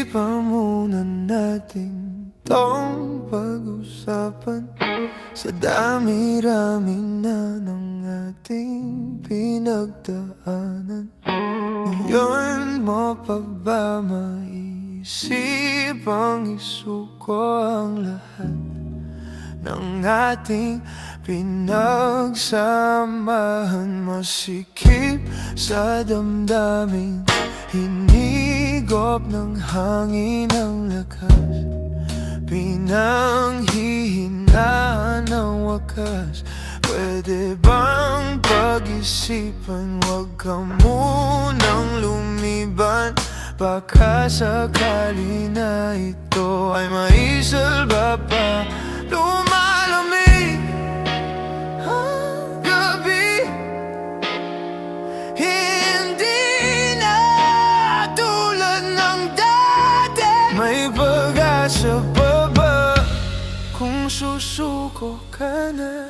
pa muna natin tong pag-usapan. Sa dami-rami na ng ating pinagdaanan, ngayon mo pa ba maisipang isuko ang lahat ng ating pinagsamahan? Masikip sa damdamin, hinigop ng hangin ang lakas, pinanghihinaan ng wakas. Pwede bang pag-isipan, wag ka munang lumiban? Baka sakali na ito ay maisalba pa. Lumalamig ang gabi, hindi na tulad ng dati. May pag-asa pa ba kung susuko ka na?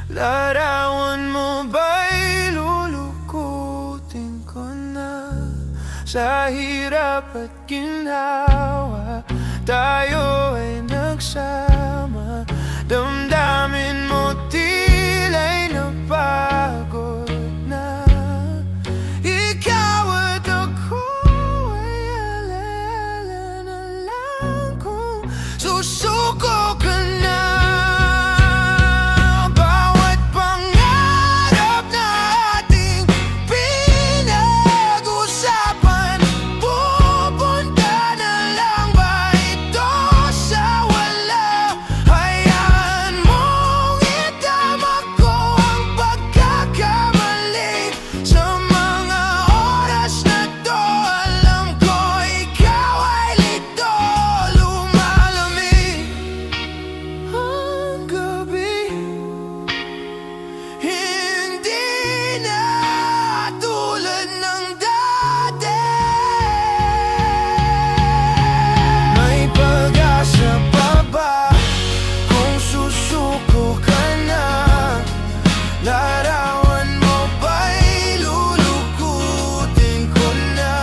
Larawan mo ba'y lulukutin ko na? Sa hirap at ginhawa, tayo ay nagsama. Damdamin mo tila'y napagod na. Ikaw at ako ay alaala na lang kung susuko ka na. Bawat pangarap na ating pinag-usapan, pupunta na lang ba ito sa wala? Hayaan mong itama ko ang pagkakamali. Sa mga oras na to, alam ko ikaw ay lito. Lumalamig ang gabi, hindi na tulad ng dati. May pag-asa pa ba kung susuko ka na? Larawan mo ba'y lulukutin ko na?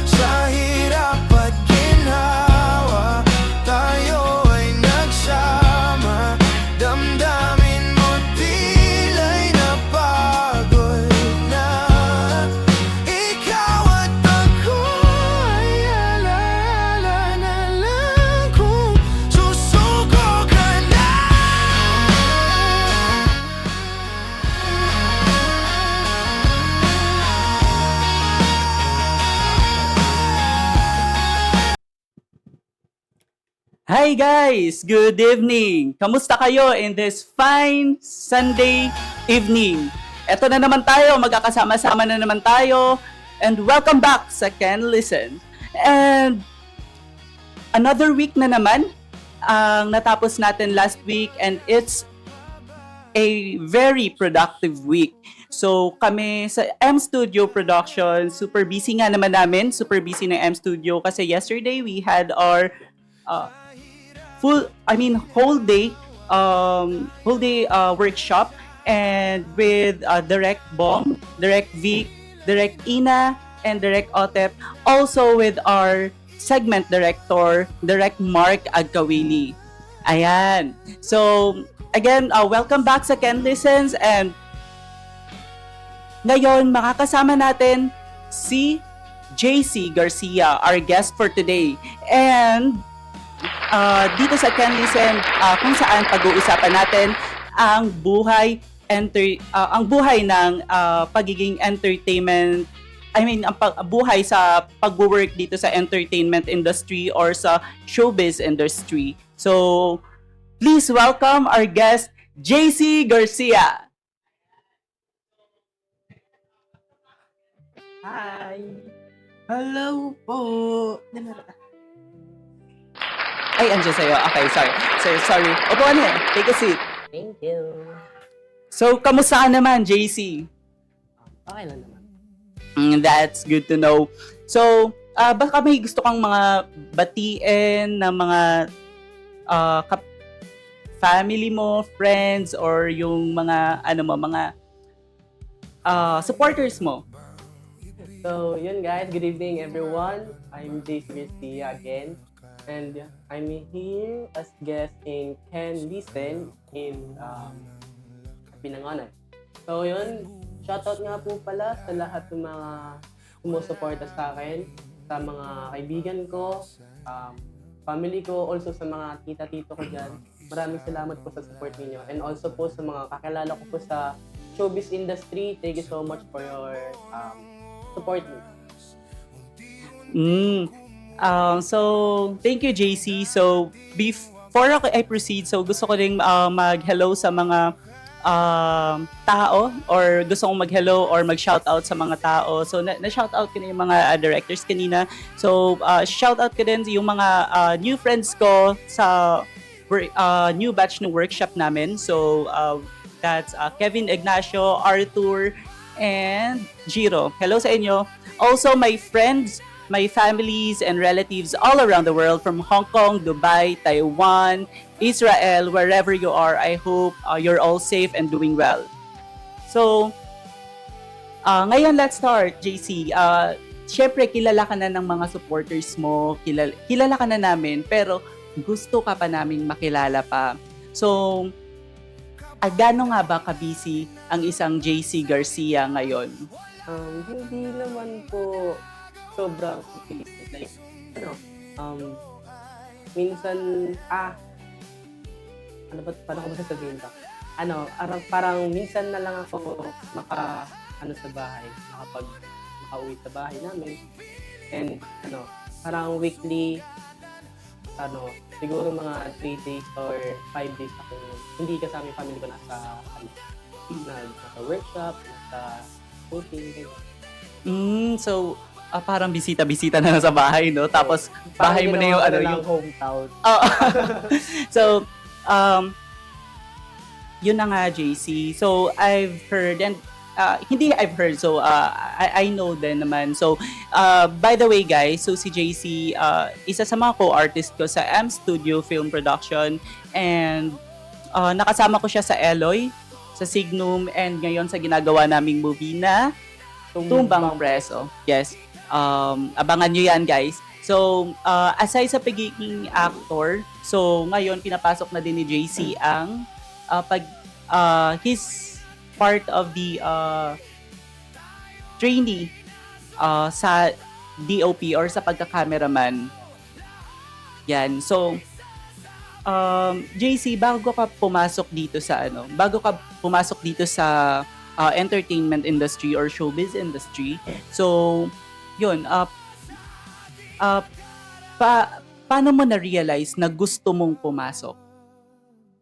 Sa hirap at ginhawa, tayo ay nagsama. Damdamin mo tila'y napagod na. Ikaw at ako ay alaala na lang kung susuko ka na. Hi guys! Good evening! Kamusta kayo in this fine Sunday evening? Eto na naman tayo, magkakasama-sama na naman tayo. And welcome back sa Can Listen. And another week na naman ang natapos natin last week, and it's a very productive week. So kami sa M Studio Production, super busy nga naman namin, super busy ng M Studio kasi yesterday we had our whole day workshop, and with Direct Bong, Direct Vic, Direct Ina, and Direct Otep, also with our segment director, Direct Mark Agkawili. Ayan. So, again, welcome back sa Ken Listens, and ngayon makakasama natin si JC Garcia, our guest for today. And dito sa Can Listen, kung saan pag-uusapan natin ang buhay ng pagiging entertainment, ang buhay sa pag-work dito sa entertainment industry or sa showbiz industry. So, please welcome our guest, JC Garcia. Hi. Hello po. Ay, andyan sa'yo. Okay, sorry. Upo ka na. Take a seat. Thank you. So, kamusta ka naman, JC? Okay lang naman. That's good to know. So, baka may gusto kang mga batiin ng mga family mo, friends, or yung mga, mga supporters mo? So, yun guys, good evening everyone. I'm JC Garcia again. And I'm here as guest in Can Listen in Pinangonan. So, yun, shoutout nga po pala sa lahat ng mga sumusuporta sa akin, sa mga kaibigan ko, family ko, also sa mga tita-tito ko dyan. Maraming salamat po sa support ninyo. And also po sa mga kakilala ko po sa showbiz industry, thank you so much for your support me. So, thank you, JC. So, before I proceed, so gusto ko rin mag-hello sa mga tao or gusto kong mag-hello or mag-shoutout sa mga tao. So, na-shoutout ko na yung mga directors kanina. So, shoutout ko din yung mga new friends ko sa new batch ng workshop namin. So, that's Kevin Ignacio, Arthur, and Jiro. Hello sa inyo. Also, my friends, my families and relatives all around the world from Hong Kong, Dubai, Taiwan, Israel, wherever you are. I hope you're all safe and doing well. So, ngayon let's start, JC. Siyempre, kilala ka na ng mga supporters mo, kilala ka na namin, pero gusto ka pa naming makilala pa. So, gaano nga ba ka-busy ang isang JC Garcia ngayon? Hindi naman po sobrang busy. Like, minsan, paano ko ba sasabihin to? Parang minsan na lang ako sa bahay, makauwi sa bahay namin. And, parang weekly, siguro mga 3 days or 5 days ako hindi kasama yung family ko nasa workshop, nasa cooking. So, parang bisita-bisita na sa bahay, no? Tapos, bahay mo na yung yung hometown. So, yun na nga, JC. So, I've heard, and hindi I've heard, so I know din naman. So, by the way guys, so si JC, isa sa mga co-artist ko sa M Studio Film Production, and nakasama ko siya sa Eloy, sa Signum, and ngayon sa ginagawa naming movie na Tumbang Preso. Yes. Abangan nyo yan guys. So, aside sa pagiging actor, so ngayon pinapasok na din ni JC ang his part of the trainee sa DOP or sa pagka-cameraman. Yan. So, JC, bago ka pumasok dito sa entertainment industry or showbiz industry, so, yun, paano mo na-realize na gusto mong pumasok?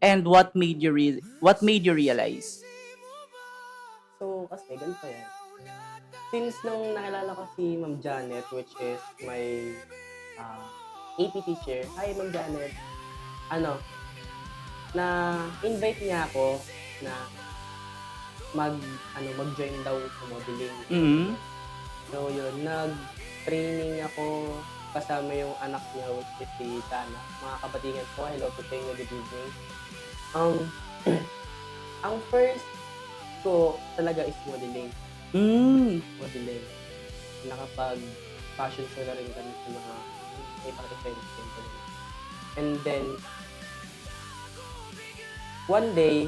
And what made you realize? So, kasi ganito yan. Since nung nakilala ko si Ma'am Janet, which is my AP teacher, hi Ma'am Janet, na-invite niya ako na mag-join daw sa modeling. Mm-hmm. So, yun, nag-training ako kasama yung anak niya, which is si Dana. Mga kabatingan ko, hello to you, good evening. Ang first ko talaga is modeling. Modeling. Nakapag-fashion show na rin kami sa mga events. And then, one day,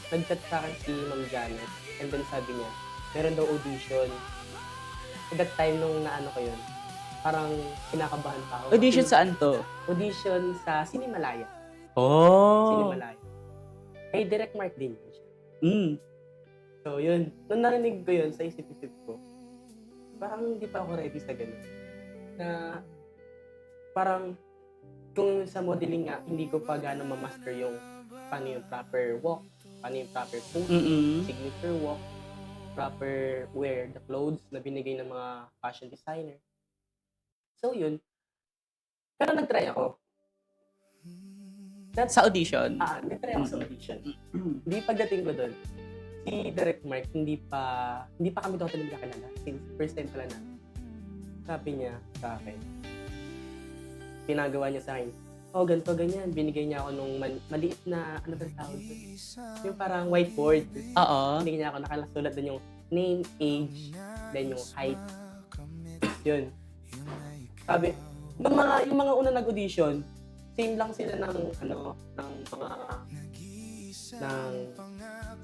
nag-chat sa akin si Ma'am Janet. And then sabi niya, meron daw audition. At that time nung naano ko yun, parang kinakabahan pa ako. Audition saan to? Audition sa Cinemalaya. Oh! Cinemalaya. Kay Direct Mark din siya. So, yun. Nung narinig ko yun sa isip-isip ko, parang hindi pa ako ready sa ganun. Na parang kung sa modeling nga, hindi ko pa gano'ng ma-master yung paano yung proper walk, paano yung proper posing, signature walk, proper wear the clothes na binigay ng mga fashion designer. So, yun. Pero nag-try ako. Sa audition? Nag-try ako sa audition. Hindi pagdating ko doon, si Direct Mark, hindi pa kami totally kakilala. Since first time pala na. Sabi niya sa akin, pinagawa niya sa akin, ganito, ganyan. Binigay niya ako nung maliit na, ano ba tawag doon? Yung parang whiteboard. Oo. Binigay niya ako, nakalasulat doon yung name, age, then yung height. Yun. Sabi, yung mga una nag-audition, same lang sila ng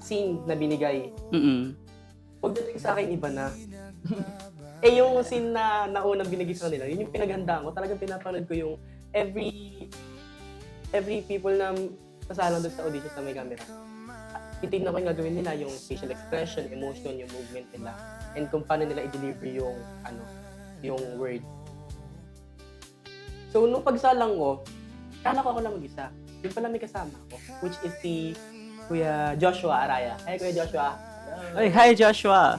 scene na binigay. Mm-mm. Pagdating sa akin, iba na. Yung scene na naunang binigay sa kanila, yun yung pinaghandaan ko. Talagang pinapanood ko yung every people na kasalang doon sa audition na may camera. Titignan ko yung gagawin nila, yung facial expression, emotion, yung movement nila, and kung paano nila i-deliver yung word. So, nung pagsalang ko, kala ko ako lang mag-isa. Yung pala may kasama ko, which is si Kuya Joshua Araya. Hey, Kuya Joshua. Ay, hi Joshua!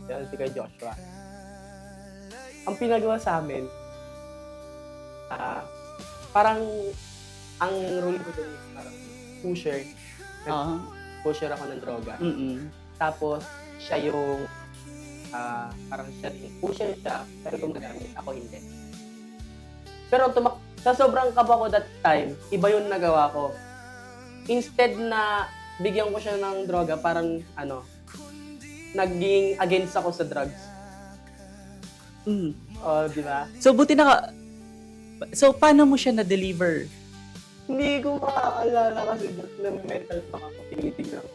Yan, si Kuya Joshua. Ang pinagawa sa amin, parang ang role ko doon is parang pusher. Pusher ako ng droga. Mm-mm. Tapos, siya yung, parang siya yung pusher siya, pero gumagamit, ako hindi. Pero sa sobrang kaba ko that time, iba yung nagawa ko. Instead na bigyan ko siya ng droga, parang naging against ako sa drugs. Mm. Di ba? So, So, paano mo siya na-deliver? Hindi ko makakaalala kasi na mental pa ako. Tinitignan.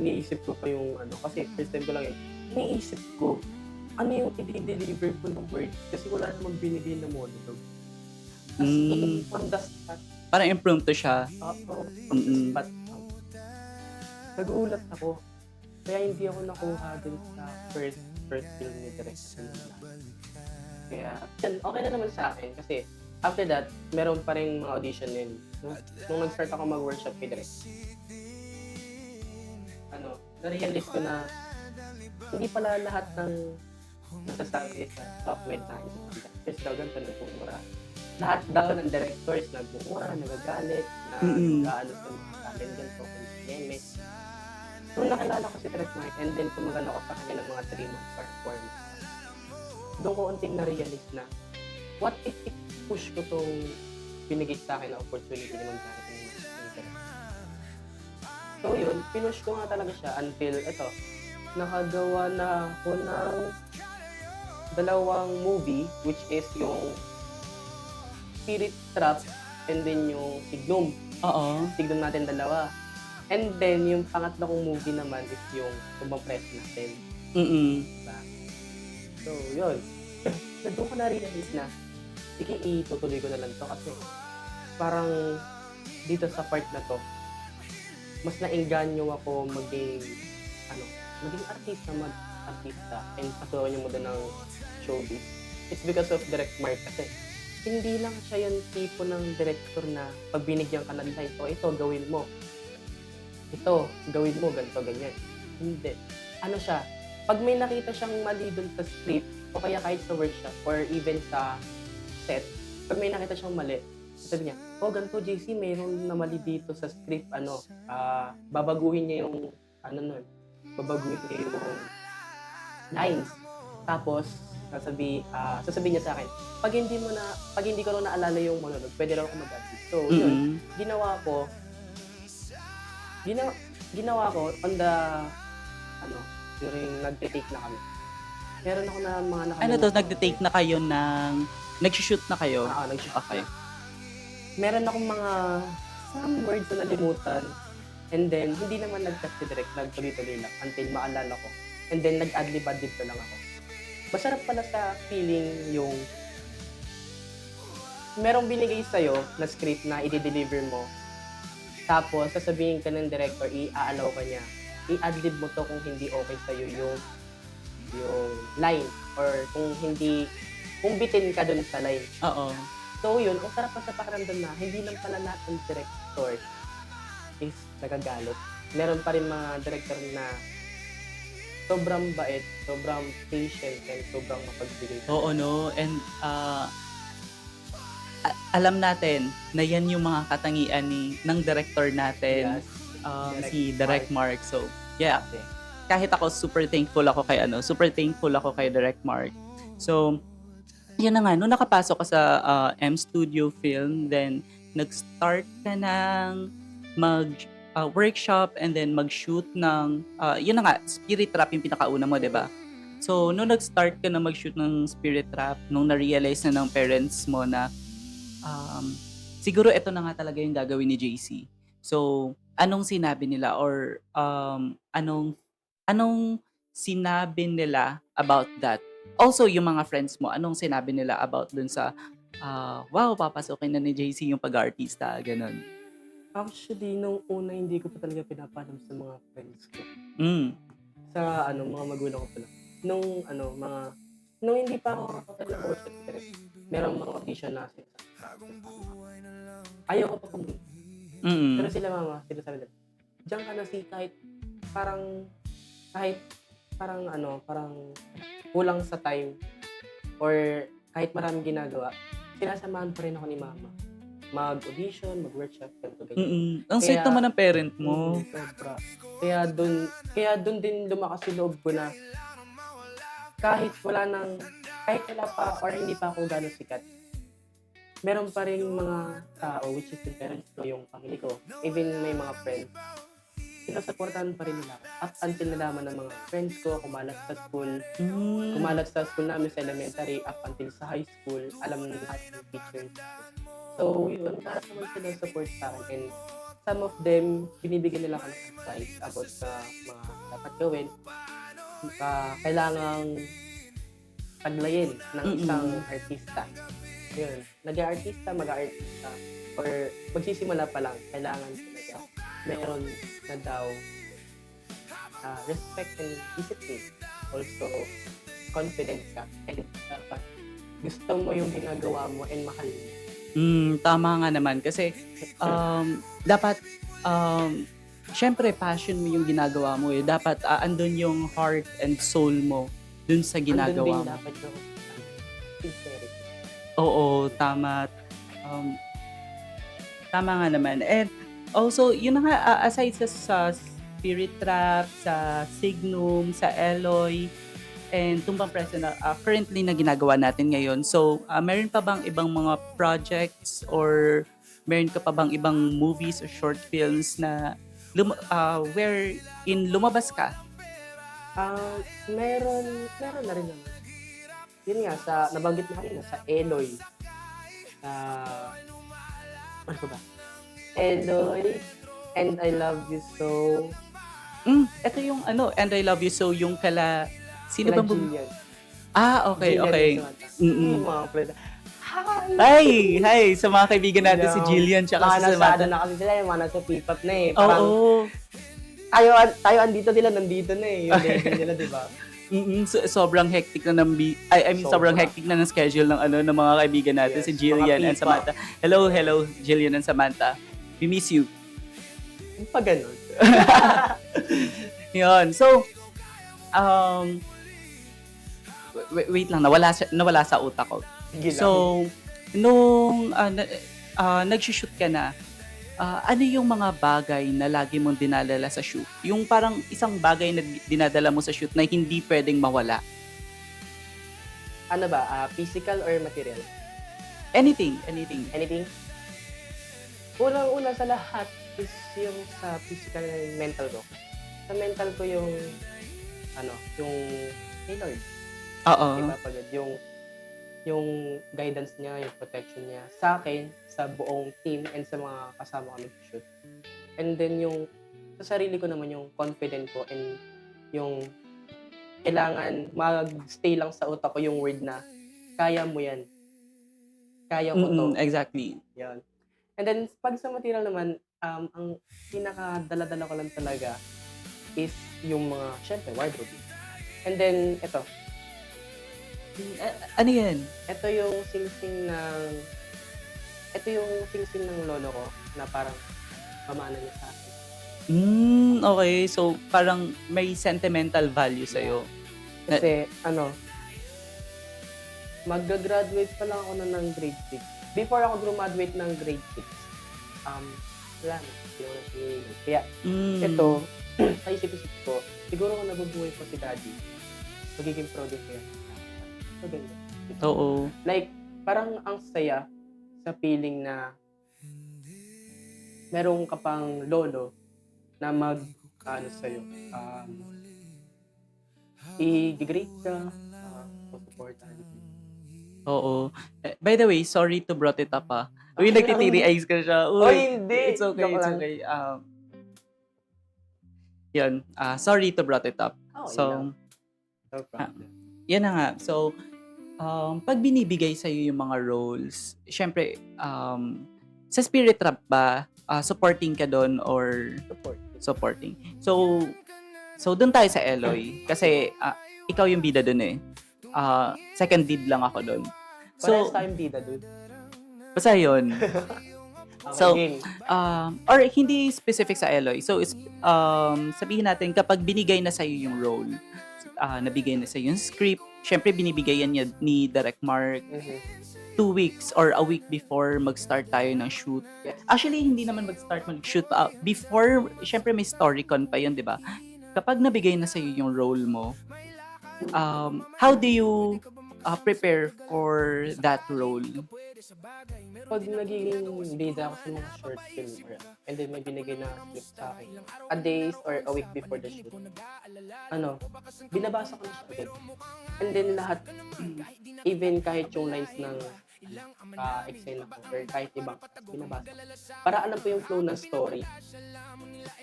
Iniisip ko pa yung kasi first time ko lang yun. Iniisip ko, ano yung i-deliver ko ng word? Kasi wala namang binigay na monologue. Kasi on the spot. Parang impromptu siya. On the spot. Nag-uulat ako. Kaya hindi ako nakuha dun sa first film ni Direk. Kaya, okay na naman sa akin. Kasi, after that, meron pa rin mga audition din. Nung nag-start ako mag-workshop kay Direk, na-realize ko na hindi pala lahat ng nasasabi sa software na is daw ganito nagmumura. Lahat daw ng directors nagmumura, nagagalit, nag-aano sa mga talent ganito, kung nung nakilala ko si Direk Mark and then tumagal ako sa kanya ng mga 3 months performance, doon ko unting na-realize na what if push ko tong binigay sa akin na opportunity na mag-garap ng Direk. So yun, pinush ko nga talaga siya until nakagawa na ako ng 2 movie, which is yung Spirit Trap and then yung Signum. Signum natin 2. And then, yung pangatlo kong movie naman is yung Tumbang Press natin. Diba? So, yun. Doon ko na-realize na, sige, itutuloy ko na lang to kasi parang dito sa part na to, mas naengganyo ako maging artista, and pasukan yung mundo ng showbiz. It's because of Direk Mark kasi hindi lang siya yung tipo ng director na pag binigyan ka ng line, ito, gawin mo. Ito, gawin mo, ganito, ganyan. Hindi. Siya, pag may nakita siyang mali dun sa script, o kaya kahit sa workshop, or even sa set, pag may nakita siyang mali, sabi niya, ganito, JC, mayroon na mali dito sa script, babaguhin niya yung, babaguhin niya yung lines. Tapos, sasabihin niya sa akin, pag hindi ko na naalala yung monologue, pwede raw ako mag-adjust. So, yun, ginawa ko on the during nagte-take na kami. Meron ako na mga nagte-take na kayo nag-shoot na kayo? Nag-shoot. Okay. Meron akong mga some words na nalimutan. And then, hindi naman nag-cut si Direk, nagtuloy-tuloy lang until maalala ko. And then, nag-adlib-adlib na lang ako. Masarap pala sa feeling yung merong binigay sa'yo na script na i-deliver mo. Tapos, sasabihin ka ng director, i-allow ka niya. I-adlib mo to kung hindi okay sa'yo yung line. Or kung bitin ka dun sa line. So yun, ang sarap pa sa pakiramdam na hindi lang pala lahat ng director is nagagalit. Meron pa rin mga director na sobrang bait, sobrang patient, and sobrang mapagbigay. And alam natin na yan yung mga katangian ng director natin, si Direk Mark. So, yeah. Kahit ako super thankful ako kay Direk Mark. So, yun na nga, nung nakapasok ka sa M Studio Film, then nag-start ka ng workshop and then mag-shoot ng, yun na nga, Spirit Trap yung pinakauna mo, di ba? So, nung nag-start ka na mag-shoot ng Spirit Trap, nung na-realize na ng parents mo na um, siguro ito na nga talaga yung gagawin ni JC. So, anong sinabi nila or anong sinabi nila about that? Also, yung mga friends mo, anong sinabi nila about dun sa wow, papasukin na ni JC yung pag-artista, ganun. Actually, nung una hindi ko pa talaga pinapalam sa mga friends ko. Mm. Sa mga magulang ko pala. Nung hindi pa ako talaga worship direct, merong mga audition na sinasabi. Ayaw ko pa pumunta. Mm. Pero sila mama, sinasabi nila, diyan ka na kahit parang kulang sa time or kahit maraming ginagawa, sinasamahan pa rin ako ni mama. Mag-audition, mag-workshop, ganito, ganyan. Ang sweet Kaya- naman ng parent mo. Sobra. Kaya dun din lumakas yung loob ko na kahit wala pa or hindi pa ako gano'ng sikat, meron pa rin mga tao, which is yung parents ko, yung family ko, even may mga friends, sinasuportahan pa rin nila ako. Up until nalaman ng mga friends ko, kumalat sa school namin sa elementary, up until sa high school, alam na lahat ng teachers. So, yun, lahat naman sila support sa akin. And some of them, binibigyan nila ako ng advice about sa mga dapat gawin. Kailangang taglayin ng isang artista. Yun, mag-aartista, or magsisimula pa lang, kailangan talaga meron na daw respect and discipline. Also, confidence ka. And dapat gusto mo yung ginagawa mo and mahal mo. Tama nga naman kasi dapat syempre passion mo yung ginagawa mo eh. Dapat andun yung heart and soul mo dun sa ginagawa Andun din mo. dapat yung sincerity. Oo, tama. Tama nga naman. And also, yun na nga, aside sa Spirit Trap, sa Signum, sa Eloy, and Tumbang Preso na currently na ginagawa natin ngayon. So, meron pa bang ibang mga projects or meron ka pa bang ibang movies or short films na wherein lumabas ka? Meron na rin naman. Yun nga, nabanggit na kanina, sa Eloy. Ano ba? Eloy, and I Love You So. Ito yung And I Love You So, yung sino Kila bang Jillian. Okay, Jillian okay. yung sumata. Yung mga friend. Hi! Sa mga kaibigan natin, si Jillian, tsaka si Samantha. na kasi sila, yung mga nasa P-pop na eh. Oo. Tayo andito, nila nandito na eh. Yung level nila, di ba? Sobrang hectic na sobrang hectic na ng schedule ng mga kaibigan natin, Yes, si Jillian mga and Samantha. Hello, Jillian and Samantha. We miss you. Yung pa ganun. Yun. So, wait lang, nawala sa utak ko. Sige lang. So, nung nag-shoot ka na, ano yung mga bagay na lagi mong dinadala sa shoot? Yung parang isang bagay na dinadala mo sa shoot na hindi pwedeng mawala. Ano ba? Physical or material? Anything. Anything? Unang-una sa lahat is yung sa physical and mental ko. Sa mental ko yung hey Lord. Oo. Ipapagad yung guidance niya, yung protection niya sa akin, sa buong team, and sa mga kasama ko nag-shoot. And then yung sa sarili ko naman yung confident ko and yung kailangan mag-stay lang sa utak ko yung word na kaya mo yan. Kaya ko to. Exactly. Yan. And then pag sa material naman, ang pinaka-dala-dala ko lang talaga is yung mga, syempre, wardrobe. And then, Ano yan? ito yung singsing ng lolo ko na parang pamana niya sa akin. Okay. So, parang may sentimental value sa'yo. Kasi, mag-graduate pa lang ako ng grade 6. Before ako graduate ng grade 6, wala na. Kaya, ito, sa isip-isip ko, siguro kung nabubuhay ko si daddy, magiging proud ko yan. Maganda. Oo. Like, parang ang saya sa feeling na merong ka pang lolo na sa'yo, i-grade ka, susuportahan. Oo. By the way, sorry to brought it up Uy, Okay lang. nagtitiri eyes ka siya. Oy, hindi. It's okay, Joke it's lang. okay. Yun. Sorry to brought it up. Okay So, lang. No problem. yan na nga. So, pag binibigay sa'yo yung mga roles, syempre, sa Spirit Trap ba, supporting ka doon or Support. supporting? So doon tayo sa Eloy. Kasi, ikaw yung bida doon eh. Second lead lang ako doon. So, So, time bida, dude. basta yun. Okay, So, game. or hindi specific sa Eloy. So, sabihin natin, kapag binigay na sa'yo yung role, nabigay na sa'yo yung script, syempre binibigay yan niya ni Direct Mark Mhm. 2 weeks or a week before mag-start tayo ng shoot. Yes. Actually, hindi naman mag-start mag-shoot. Before, syempre may storycon pa yun, di ba? Kapag nabigay na sa'yo yung role mo, how do you prepare for that role? Pag nagiging bida ako sa mga short film and then may binigay na script sa akin, a days or a week before the shoot, binabasa ko na siya agad. And then lahat, even kahit yung lines ng eksena ko or kahit ibang, binabasa. Para alam ko yung flow ng story.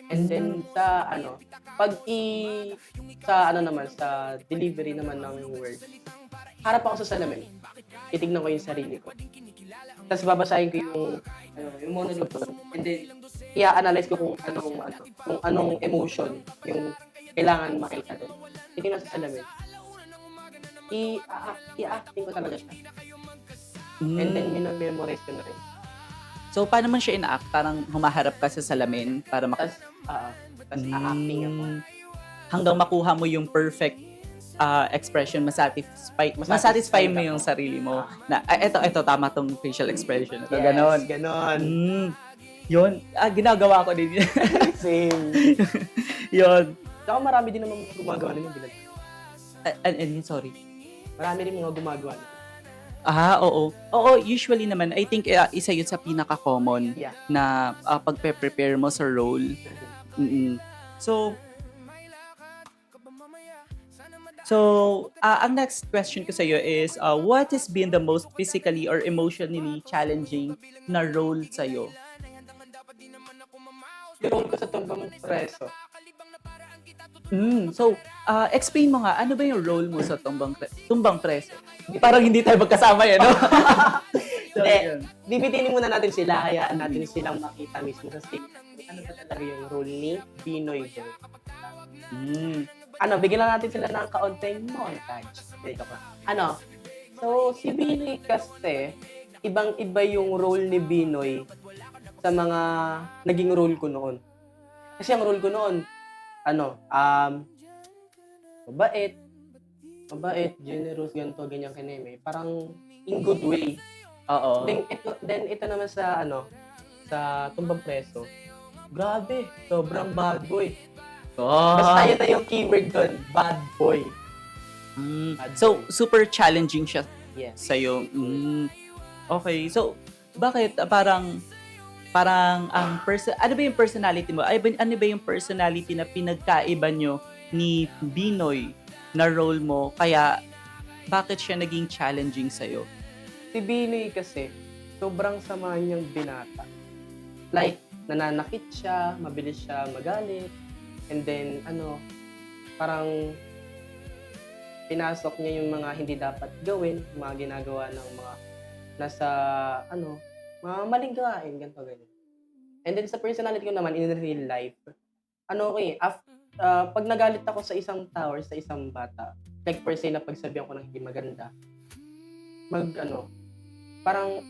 And then sa delivery naman ng words, harap ako sa salamin. Titignan ko yung sarili ko. Tapos babasahin ko yung monologue ko. And then, i-analyze ko kung anong emotion yung kailangan makita doon. Titignan sa salamin. I-acting ko talaga siya. And then, memorize ko na rin. So, paano man siya ina-act? Parang humaharap ka sa salamin para Tapos, a-acting ako. Hanggang makuha mo yung perfect expression, masatisfy mo yung sarili mo. Na, eto, tama tong facial expression. Ito, ganon. Ganon. Yun. Ginagawa ko din yun. Same. Yun. Saka marami din naman gumagawa nito. Sorry. Marami rin mga gumagawa nito. Oo. Oo, usually naman, I think isa yun sa pinaka-common Yeah. na pagpe-prepare mo sa role. So, ang next question ko sa iyo is, what has been the most physically or emotionally challenging na role sa iyo? Yung role ko sa Tumbang Preso. So, explain mo nga, ano ba yung role mo sa Tumbang Preso? Parang hindi tayo magkasama yan, no? So, yun. Bibitinin muna natin sila, hayaan natin silang makita mismo sa stage. Ano ba talaga yung role ni Binoy doon? Bigyan lang natin sila ng kaunting montage. Dito pa. So, si Binoy kasi, ibang-iba yung role ni Binoy sa mga naging role ko noon. Kasi ang role ko noon, mabait, generous, ganito, ganyan kineme. Parang in good way. Oo. Then ito naman sa Tumbang Preso. Grabe, sobrang bad boy. Basta yun na yung keyword doon, bad boy. So, super challenging siya Yes. sa'yo. Okay. So, bakit parang ano ba yung personality mo? Ano ba yung personality na pinagkaiba nyo ni Binoy na role mo? Kaya, bakit siya naging challenging sa'yo? Si Binoy kasi, sobrang sama niyang binata. Like, nananakit siya, mabilis siya magalit, and then, parang pinasok niya yung mga hindi dapat gawin, mga ginagawa ng mga nasa, mga maling gawain, ganito, ganyan. And then sa personality ko naman, in real life, pag nagalit ako sa isang tao or sa isang bata, like per se na pagsabihan ko ng hindi maganda, parang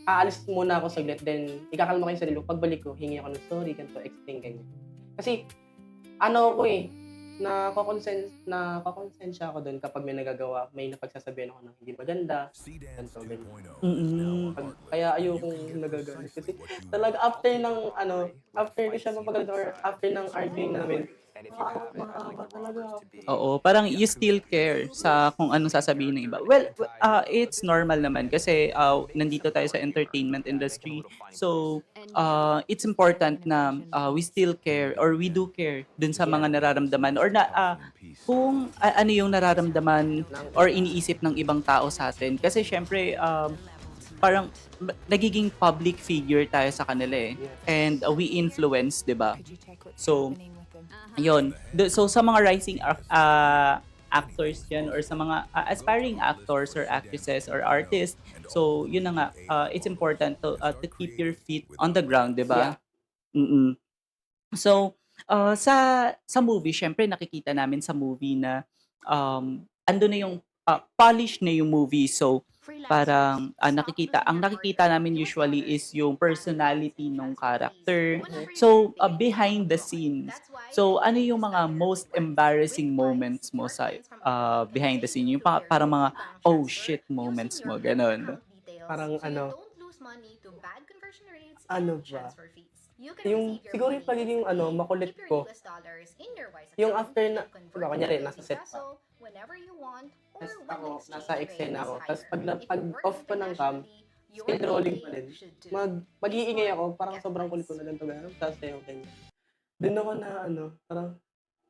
aalis muna ako saglit, then ikakalma ko yung sarili ko, pagbalik ko, hingi ako ng sorry, ganito, explain, ganyan. Kasi, nakakonsensya ako doon kapag may nagagawa, may napagsasabihan ako ng hindi maganda, ganito, ganyan. Kaya ayokong nagagalit. Kasi talaga after ko siya mapagalit or after ng arguing namin, Maawa talaga ako. Oo, parang you still care sa kung anong sasabihin ng iba. Well, it's normal naman kasi nandito tayo sa entertainment industry. So, it's important na we still care or we do care dun sa mga Yeah. nararamdaman or kung ano yung nararamdaman Ng or iniisip ng ibang tao sa atin. Kasi syempre, parang nagiging public figure tayo sa kanila eh. Yes. And we influence, 'di ba? So, yun. So, sa mga rising actors yan or sa mga aspiring actors or actresses or artists, so, yun na nga, it's important to keep your feet on the ground, di ba? Mm-mm. So, sa movie, syempre nakikita namin sa movie na ando na yung polish na yung movie. So, parang ang nakikita namin usually is yung personality ng character. So, behind the scenes. So, ano yung mga most embarrassing moments mo sa behind the scene? Yung parang mga oh shit moments mo, ganun. Parang ano ba? Yung siguro yung pagiging makulit ko. Yung after na, diba, kunyari, nasa set pa. Tapos ako, nasa eksena ako. Tapos pag off ko ng cam, still rolling pa rin. Mag-iingay ako, parang sobrang kulit ko na ganito, gano'n. Tapos sayo, ganyan. Doon ako na, parang,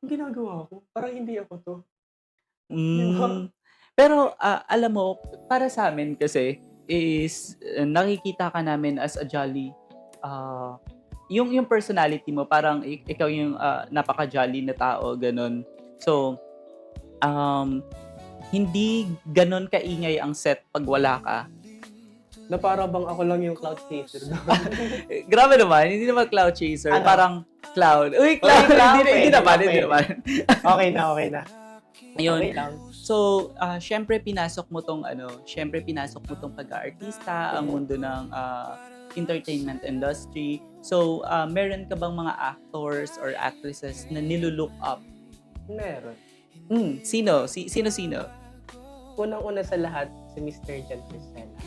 ang ginagawa ko? Parang hindi ako to. Mm. Pero alam mo, para sa amin kasi is nakikita ka namin as a jolly yung personality mo parang ikaw yung napaka-jolly na tao ganun. So hindi ganon kaingay ang set pag wala ka. Na para bang ako lang yung cloud chaser doon. Grabe naman, hindi naman cloud chaser, Ano? parang cloud. Uy, cloud. cloud, Hindi naman, okay. hindi naman. Okay na. Ayun. Okay lang. So, syempre pinasok mo tong pag-aartista, ang mundo ng entertainment industry. So, meron ka bang mga actors or actresses na nilulook up? Meron. Sino? Sino? Unang-una sa lahat, si Mr. John Crisella.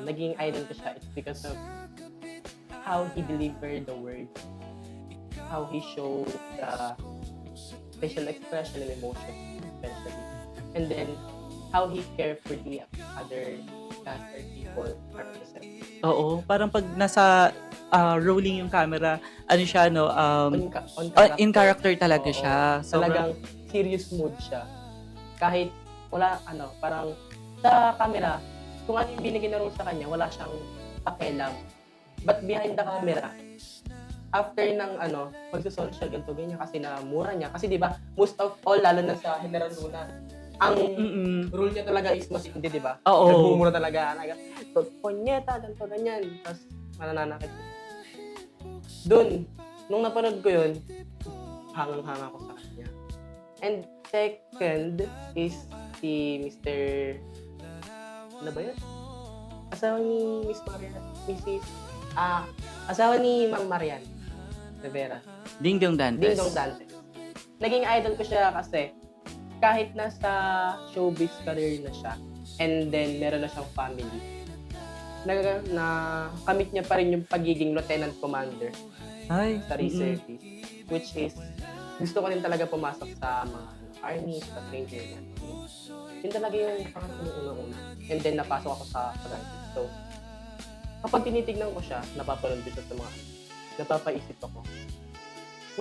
Naging idol ko siya. It's because of how he delivered the words, how he showed the facial expression and emotion, especially. And then, how he cared for the other cast or people around the set. Oo, parang pag nasa rolling yung camera, ano siya, no? In character talaga Oo, siya. Talagang serious mood siya. Kahit wala, parang sa camera, kung ano yung binigay na role sa kanya, wala siyang pakialam. But behind the camera, after ng pagsusol siya, ganito, ganyan, kasi na mura niya. Kasi di ba most of all, lalo na sa General Luna, ang rule niya talaga is matindi, di ba? Oo. Nagmumura talaga. Ponyeta, ganito, ganyan. Tapos, mananakit. Doon, nung napanood ko yun, hangang-hanga ko sa kanya. And second is si Mr. Ano ba yun? Asawa ni Miss Marian, asawa ni Ma'am Marian Rivera. Ding Dong Dantes. Ding Dong Dantes. Naging idol ko siya kasi kahit nasa showbiz career na siya and then meron na siyang family, na kamit niya pa rin yung pagiging lieutenant commander sa reservice, which is gusto ko rin talaga pumasok sa mga army, sa ranger yan. Yun talaga yung una-una. And then napasok ako sa pag-artist. So, kapag tinitignan ko siya, napapanood ko siya sa mga napapaisip ako,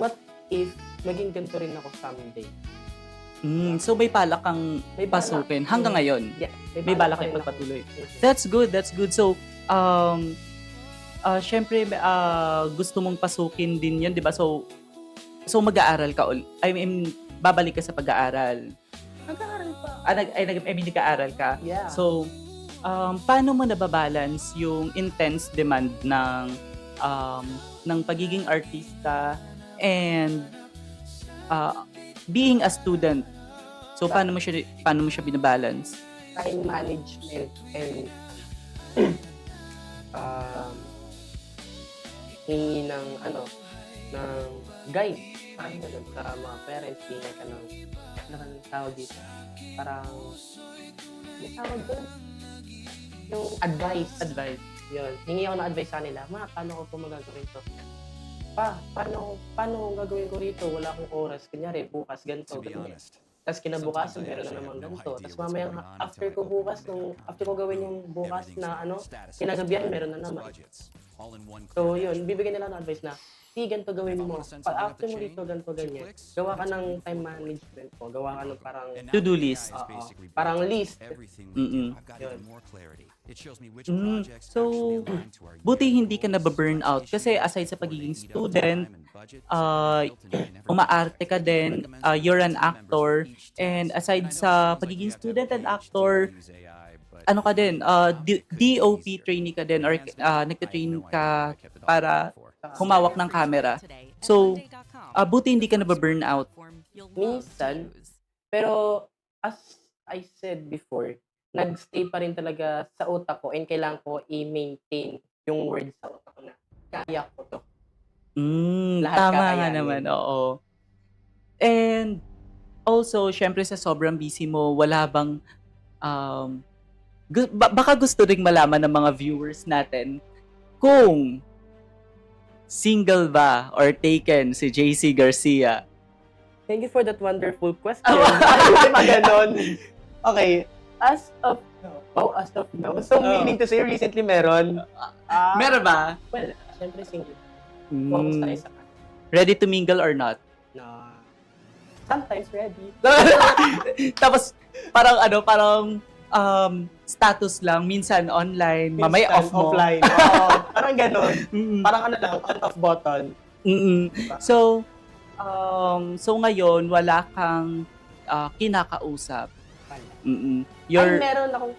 what if maging ganito rin ako someday? So may balak kang pasukin hanggang ngayon. Yeah, May balak kang pagpatuloy. That's good. So syempre gusto mong pasukin din 'yan, 'di ba? So mag-aaral ka babalik ka sa pag-aaral. Nag-aaral pa. Nag-aaral ka. Yeah. So paano mo nababalance yung intense demand ng pagiging artista and being a student? So paano mo siya binabalance? Time management and hingi ng guide sa mga parents, hingi ka ng tawag dito, parang may tawag doon, yung advice. Yun, hingi ako ng advice sa nila, paano ko po magagawin to? paano gagawin ko rito? Wala akong oras. Kunyari, bukas ganito, ganyan. Tapos kinabukasan, meron na naman ganito. Tapos mamayang after ko gawin yung bukas na kinagabihan, meron na naman. So yun, bibigyan nila ng advice na, ganito gawin mo. After mo dito, ganito, ganyan. Gawa ka ng time management mo. Gawa ka ng parang To-do list. parang list. Mm-mm. Yun. So, buti hindi ka nababurn out kasi aside sa pagiging student, umaarte ka din, you're an actor, and aside sa pagiging student and actor, ano ka din, DOP trainee ka din or nagtitrain ka para humawak ng camera. So, buti hindi ka nababurn out. Minsan, pero as I said before, nagstay pa rin talaga sa utak ko and kailangan ko i-maintain yung words sa utak ko na kaya ko to. Lahat Tama nga kakayanin. naman, oo. And also, syempre sa sobrang busy mo, wala bang baka gusto ring malaman ng mga viewers natin kung single ba or taken si JC Garcia. Thank you for that wonderful question. Hindi pa ganon. Okay. As of now. So, meaning to say, recently meron. Meron ba? Well, syempre single. Focus tayo sa Ready to mingle or not? na sometimes ready. Tapos parang status lang, minsan online, mamaya Minsan off mo. offline. Oo, parang ganon. Mm-mm. Parang lang, on off button. Mm-mm. So ngayon wala kang kinakausap. Mm-mm. Ay, meron akong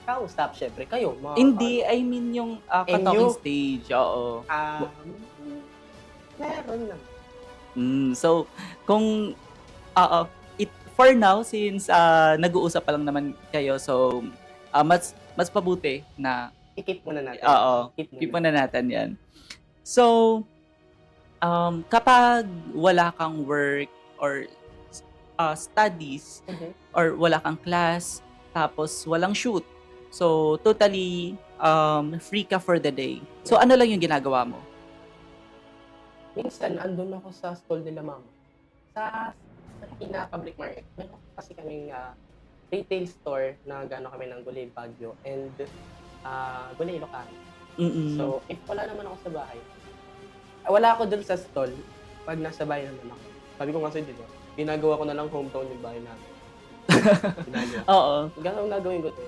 kausap, syempre. Kayo, mga Hindi, I mean yung ka-talking you? stage. Oo. Meron lang. So, kung for now, since nag-uusap pa lang naman kayo, so mas pabuti na I-keep muna natin. keep muna natin yan. So, kapag wala kang work or studies, Mhm. or wala kang class, tapos walang shoot, so totally free ka for the day. So, ano lang yung ginagawa mo? Minsan, andun ako sa stall nila mama. Sa public market. Meron kasi kaming retail store na gano'n kami ng Gulay Baguio and Gulay Ilocano. Mm-mm. So, if wala naman ako sa bahay, wala ako dun sa stall pag nasa bahay naman ako. Sabi ko kasi, di ba, ginagawa ko na lang hometown yung bahay namin. Ginagawa. Oo. Gano'n gagawin ko to?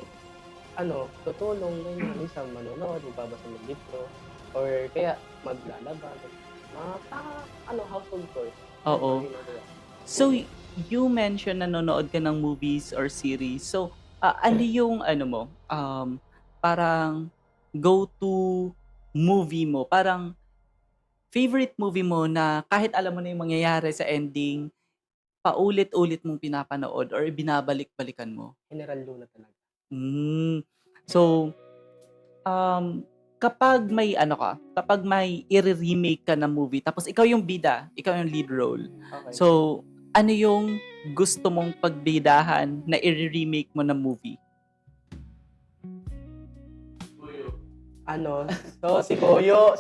Tutulong, ganyan, minsan manonood, magbabasa ng libro, or kaya maglalaba, household chores. Oo. Ano ginagawa. So, you mentioned nanonood ka ng movies or series. So, ano yung parang go-to movie mo? Parang favorite movie mo na kahit alam mo na yung mangyayari sa ending, paulit-ulit mong pinapanood or binabalik-balikan mo? General Luna talaga. So, kapag may i-remake ka na movie, tapos ikaw yung bida, ikaw yung lead role. Okay. So, ano yung gusto mong pagbidahan na i-remake mo na movie? Si Goyo.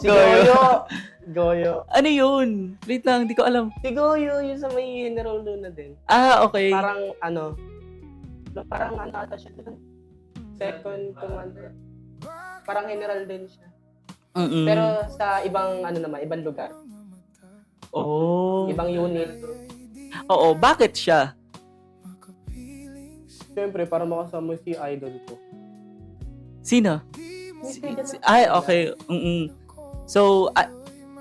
Goyo. Ano yun? Wait lang, hindi ko alam. Si Goyo, yun sa may General Luna din. Okay. Parang ata siya dun. Second commander. Parang general din siya. Mm-mm. Pero sa ibang ibang lugar. Ibang unit. Oo, bakit siya? Siyempre, para makasama si idol ko. Sino? Okay. So,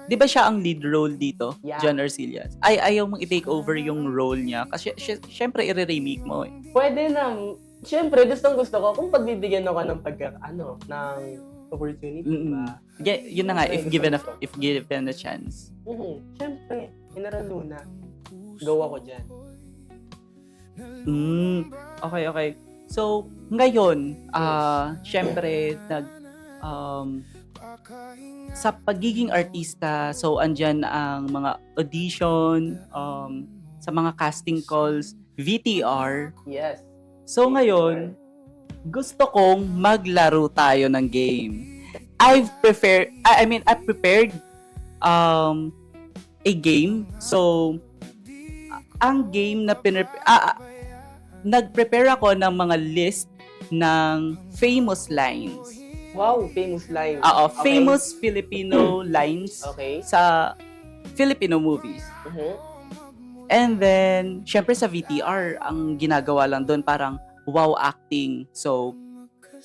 di ba siya ang lead role dito? Yeah. John Arcillas. Ayaw mong i-take over yung role niya kasi syempre i-remake mo eh. Pwede na. Siyempre, gusto ko kung pagbibigyan ako ng ng opportunity, ba? Yun na nga, if given a chance. Siyempre, General Luna. Go ako dyan. Okay. So, ngayon, syempre, sa pagiging artista, so andyan ang mga audition, sa mga casting calls, VTR. Yes. So ngayon, gusto kong maglaro tayo ng game. I've prepared a game. So, ang game na nag-prepare ako ng mga list ng famous lines. Wow, famous line. Okay. Famous Filipino lines Okay. sa Filipino movies. Mhm. And then, syempre sa VTR, ang ginagawa lang doon parang wow acting. So,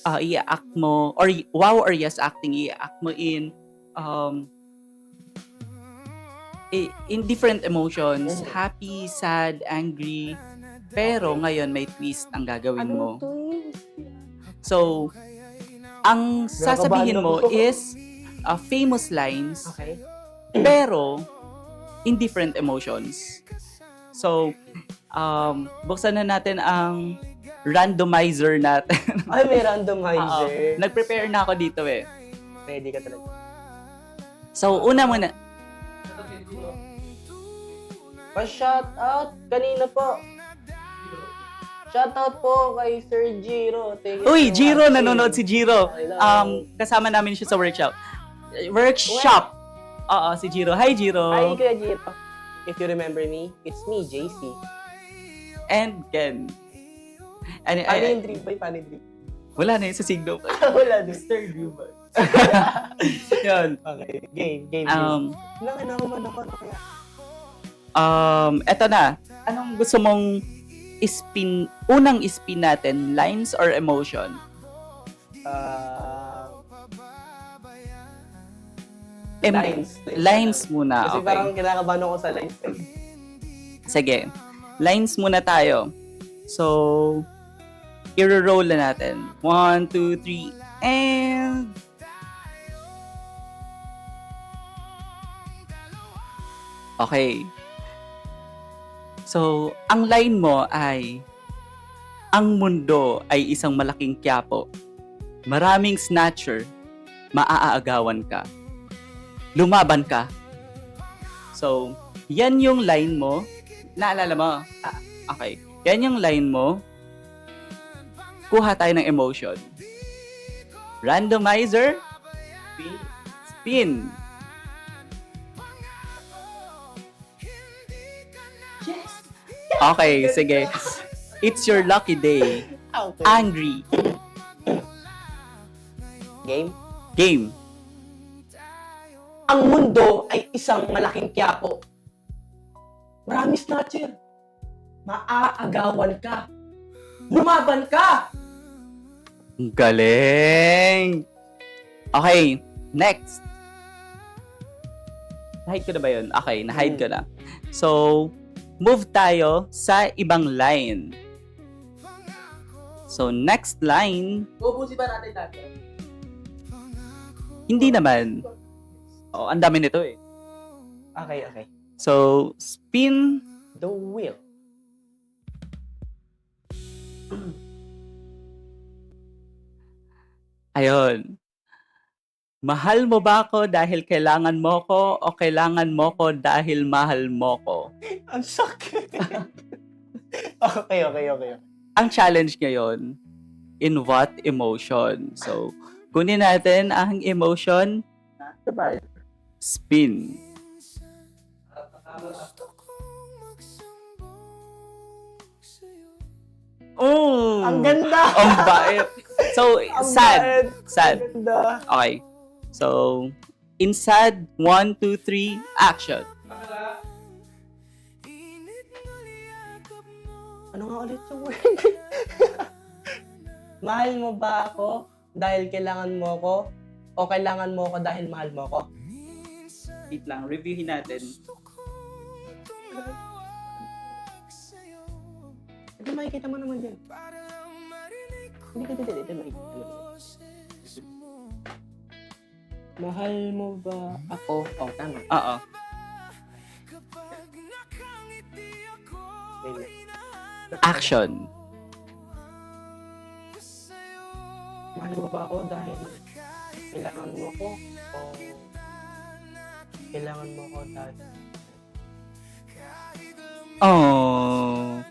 i-act mo, or wow or yes acting, i-act mo in different emotions, happy, sad, angry. Pero ngayon may twist ang gagawin mo. twist? So, ang sasabihin mo Kinakabahan ako. is famous lines, Okay. pero in different emotions. So, buksan na natin ang randomizer natin. Ay, may randomizer. Nag-prepare na ako dito eh. Ready ka talaga. So, una muna. Pa-shout out kanina po. Shout out po kay Sir Jiro. Thank you Uy, for Jiro, watching. nanonood si Jiro. Hello. Kasama namin siya sa workshop. Workshop! Oo, si Jiro. Hi, Jiro. Hi, Kuya Jiro. If you remember me, it's me, JC. And Ken. And, Paano yung drip? Paano yung drip? wala na yun sa signal. Wala, Mr. Dubai. Yun. Okay, game. Nakinakuman ako. Eto na. Anong gusto mong unang spin natin? Lines or emotion? Lines muna. Kasi Okay. parang kinakabahan ako sa lines. Sige. Lines muna tayo. So, i-roll na natin. 1, 2, 3, and... Okay. So, ang line mo ay, ang mundo ay isang malaking quiapo. Maraming snatcher, maaagawan ka. Lumaban ka. So, yan yung line mo. Naalala mo? Okay. Yan yung line mo. Kuha tayo ng emotion. Randomizer. Spin. Okay, sige. It's your lucky day. Okay. Angry. Game? Game. Ang mundo ay isang malaking quiapo. Marami snatcher. Maaagawan ka. Lumaban ka! Ang galing! Okay, next. Na-hide ko na ba yun? Okay, na-hide ko na. So, move tayo sa ibang line. So, next line, Ubusin ba natin dati? hindi naman. Oh, ang dami nito eh. Okay. So, spin. The wheel. Ayun. Mahal mo ba ako dahil kailangan mo ko o kailangan mo ko dahil mahal mo ko? Ang sakit. okay. Ang challenge ngayon, in what emotion? So, kunin natin ang emotion, Sabay. spin. Oh! Ang ganda! Ang bait. So, Ang sad. bait. Sad. Ang ganda. Okay. So, in sad, 1, 2, 3, action. Ano nga ulit yung word? Mahal mo ba ako dahil kailangan mo ko o kailangan mo ko dahil mahal mo ko? Wait lang, reviewin natin. Ito makikita mo naman dyan. Hindi. Ito makikita mo. Mahal mo ba ako? Oh, tama. Oo. Wait. Action. Mahal mo ba ako dahil kailangan mo ko o kailangan mo ko dahil Oh.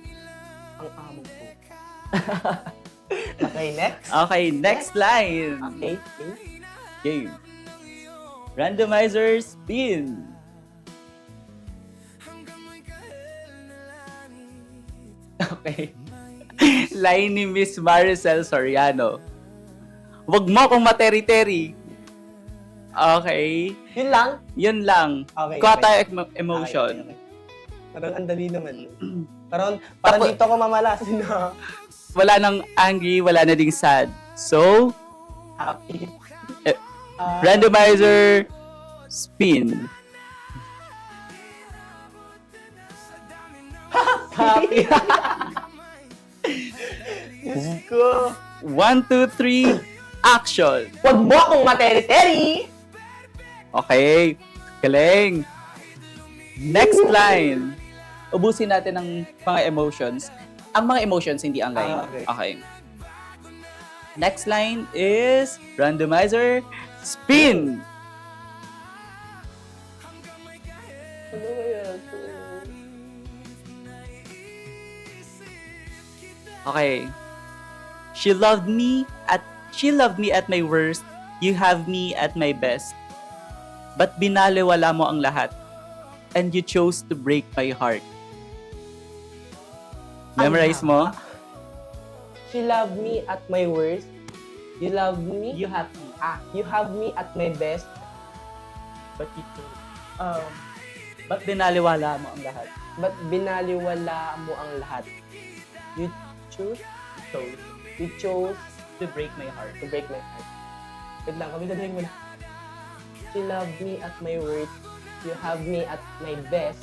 ang amo ko? Okay, next. Okay, next line. Okay. Game. Randomizer spin. Okay. Line ni Miss Maricel Soriano. Huwag mo akong materi-teri. Okay. Yun lang? Yun lang. Okay, Kuha okay. tayo emotion. Okay. Parang ang dali naman. Parang dito ko mamalasin na Wala nang angry, wala na ding sad. So, happy. Eh, randomizer spin. Happy. Diyos ko. 1, 2, 3, action! Huwag mo akong materi-teri. Okay. Galing. Next line. Ubusin natin ang mga emotions. Ang mga emotions, hindi ang line. Okay. Okay. Next line is randomizer spin. Ano kaya ito? Okay. She loved me at my worst. You have me at my best. But binaliwala mo ang lahat. And you chose to break my heart. Memorize mo? She loved me at my worst. You love me? You have me. You have me at my best. But you chose. But binaliwala mo ang lahat. But binaliwala mo ang lahat. You choose? You chose To break my heart. to break my heart. Wait lang, kami gagawin mo na. She loved me at my worst. You have me at my best.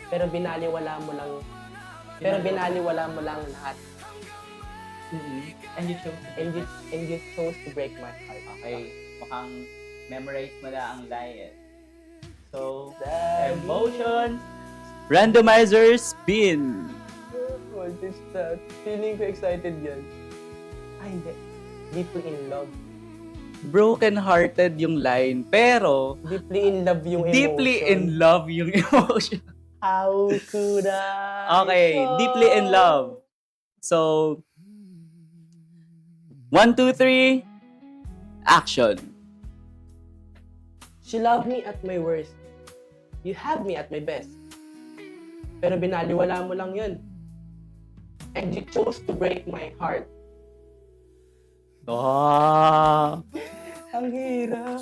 Pero binaliwala mo lang lahat. And you chose. And you chose to break my heart. Okay. Mukhang memorize mo na ang line. So, Daddy. emotion. Randomizer spin. What is that? Feeling ko excited yan. Ay, hindi. Deeply in love. Broken-hearted yung line, pero Deeply in love yung emotion. deeply in love yung emotion. How could I? Okay, fall? deeply in love. So, 1, 2, 3, action. She loved me at my worst. You have me at my best. Pero binaliwala mo lang yun. And you chose to break my heart. Oh. Ang hirap.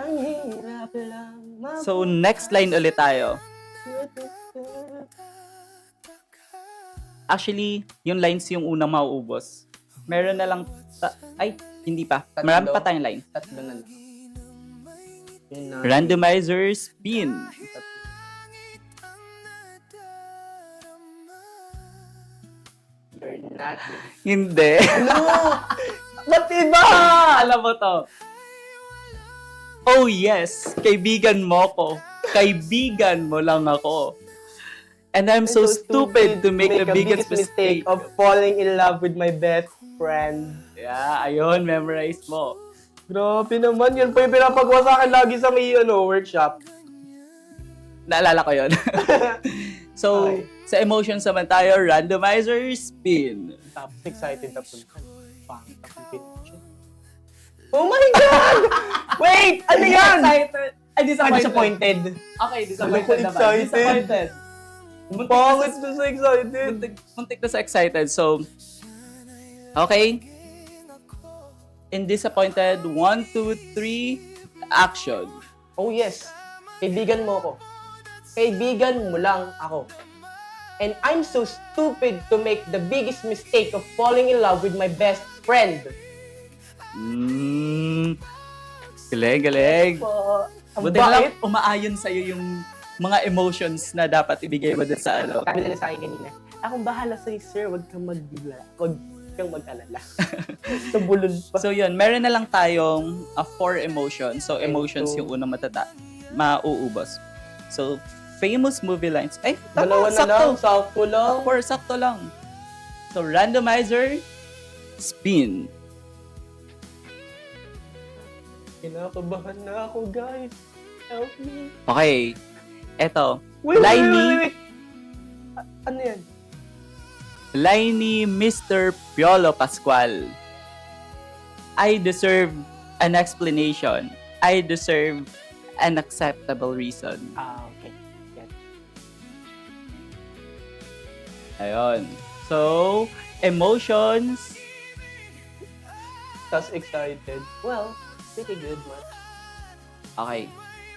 Ang hirap lang. So, next line ulit tayo. Actually, yung lines yung unang mauubos. Meron na lang, hindi pa. Tatlo. Marami pa tayong line. Tatlo na lang. Yun na. Randomizer spin. You're not. Hindi. No! Ba't iba? Alam mo to. Oh yes, kaibigan mo ko. Kaibigan mo lang ako. And I'm so stupid to make the biggest mistake. of falling in love with my best friend. Yeah, ayun, memorize mo. Grabe naman, yun pa yung pinapagawa sa akin lagi sa may workshop. Naalala ko yun. So, Okay. sa emotions naman tayo, randomizer spin. Tapos excited na po. Pangit akong pinipicture. Oh my God! Wait! Ano yan? Excited. Ay, Disappointed. Okay, disappointed naman. Excited. Disappointed. Pangit na sa excited. Muntik na sa excited. So, okay. In disappointed, 1, 2, 3, action. Oh yes, kaibigan mo ako. Kaibigan mo lang ako. And I'm so stupid to make the biggest mistake of falling in love with my best friend. Galing, galing. Ang Buti na lang bait. umaayon sa'yo yung mga emotions na dapat ibigay mo dun sa ano. Sabi nila sa akin kanina, akong bahala sa'yo, sir. Huwag kang magbigla. Huwag kang mag-alala. Tumulol pa. So yun, meron na lang tayong 4 emotions. So And emotions two. yung unang mauubos. So, famous movie lines. Ay, Dalawa na lang, sakto lang. 4, sakto lang. So, randomizer, spin. Kinakabahan na ako, guys. Help me. Okay. Eto. Wait, Line wait, ni, wait, wait. Ano yan? line ni Mr. Piolo Pascual. I deserve an explanation. I deserve an acceptable reason. Okay. Yan. Ayun. So, emotions. Tas excited. Well, pretty good, man. Okay.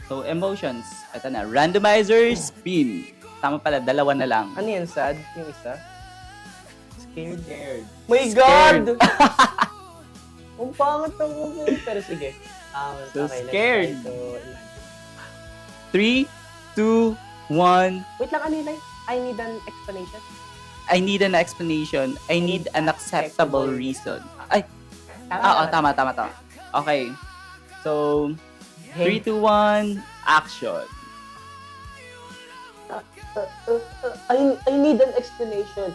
So, emotions. Ito na. Randomizer spin. Tama pala, dalawa na lang. Ano yan, sad? Yung isa? Scared? Scared. My Scared. God! Ang pangat ng mo. Pero sige. So okay, scared. Let's try to 3, 2, 1. wait lang, ano yun? I need an explanation. I need an explanation. I need an acceptable reason. Ay, Tama. tama. Okay. So, 3, 2, 1, action. I need an explanation.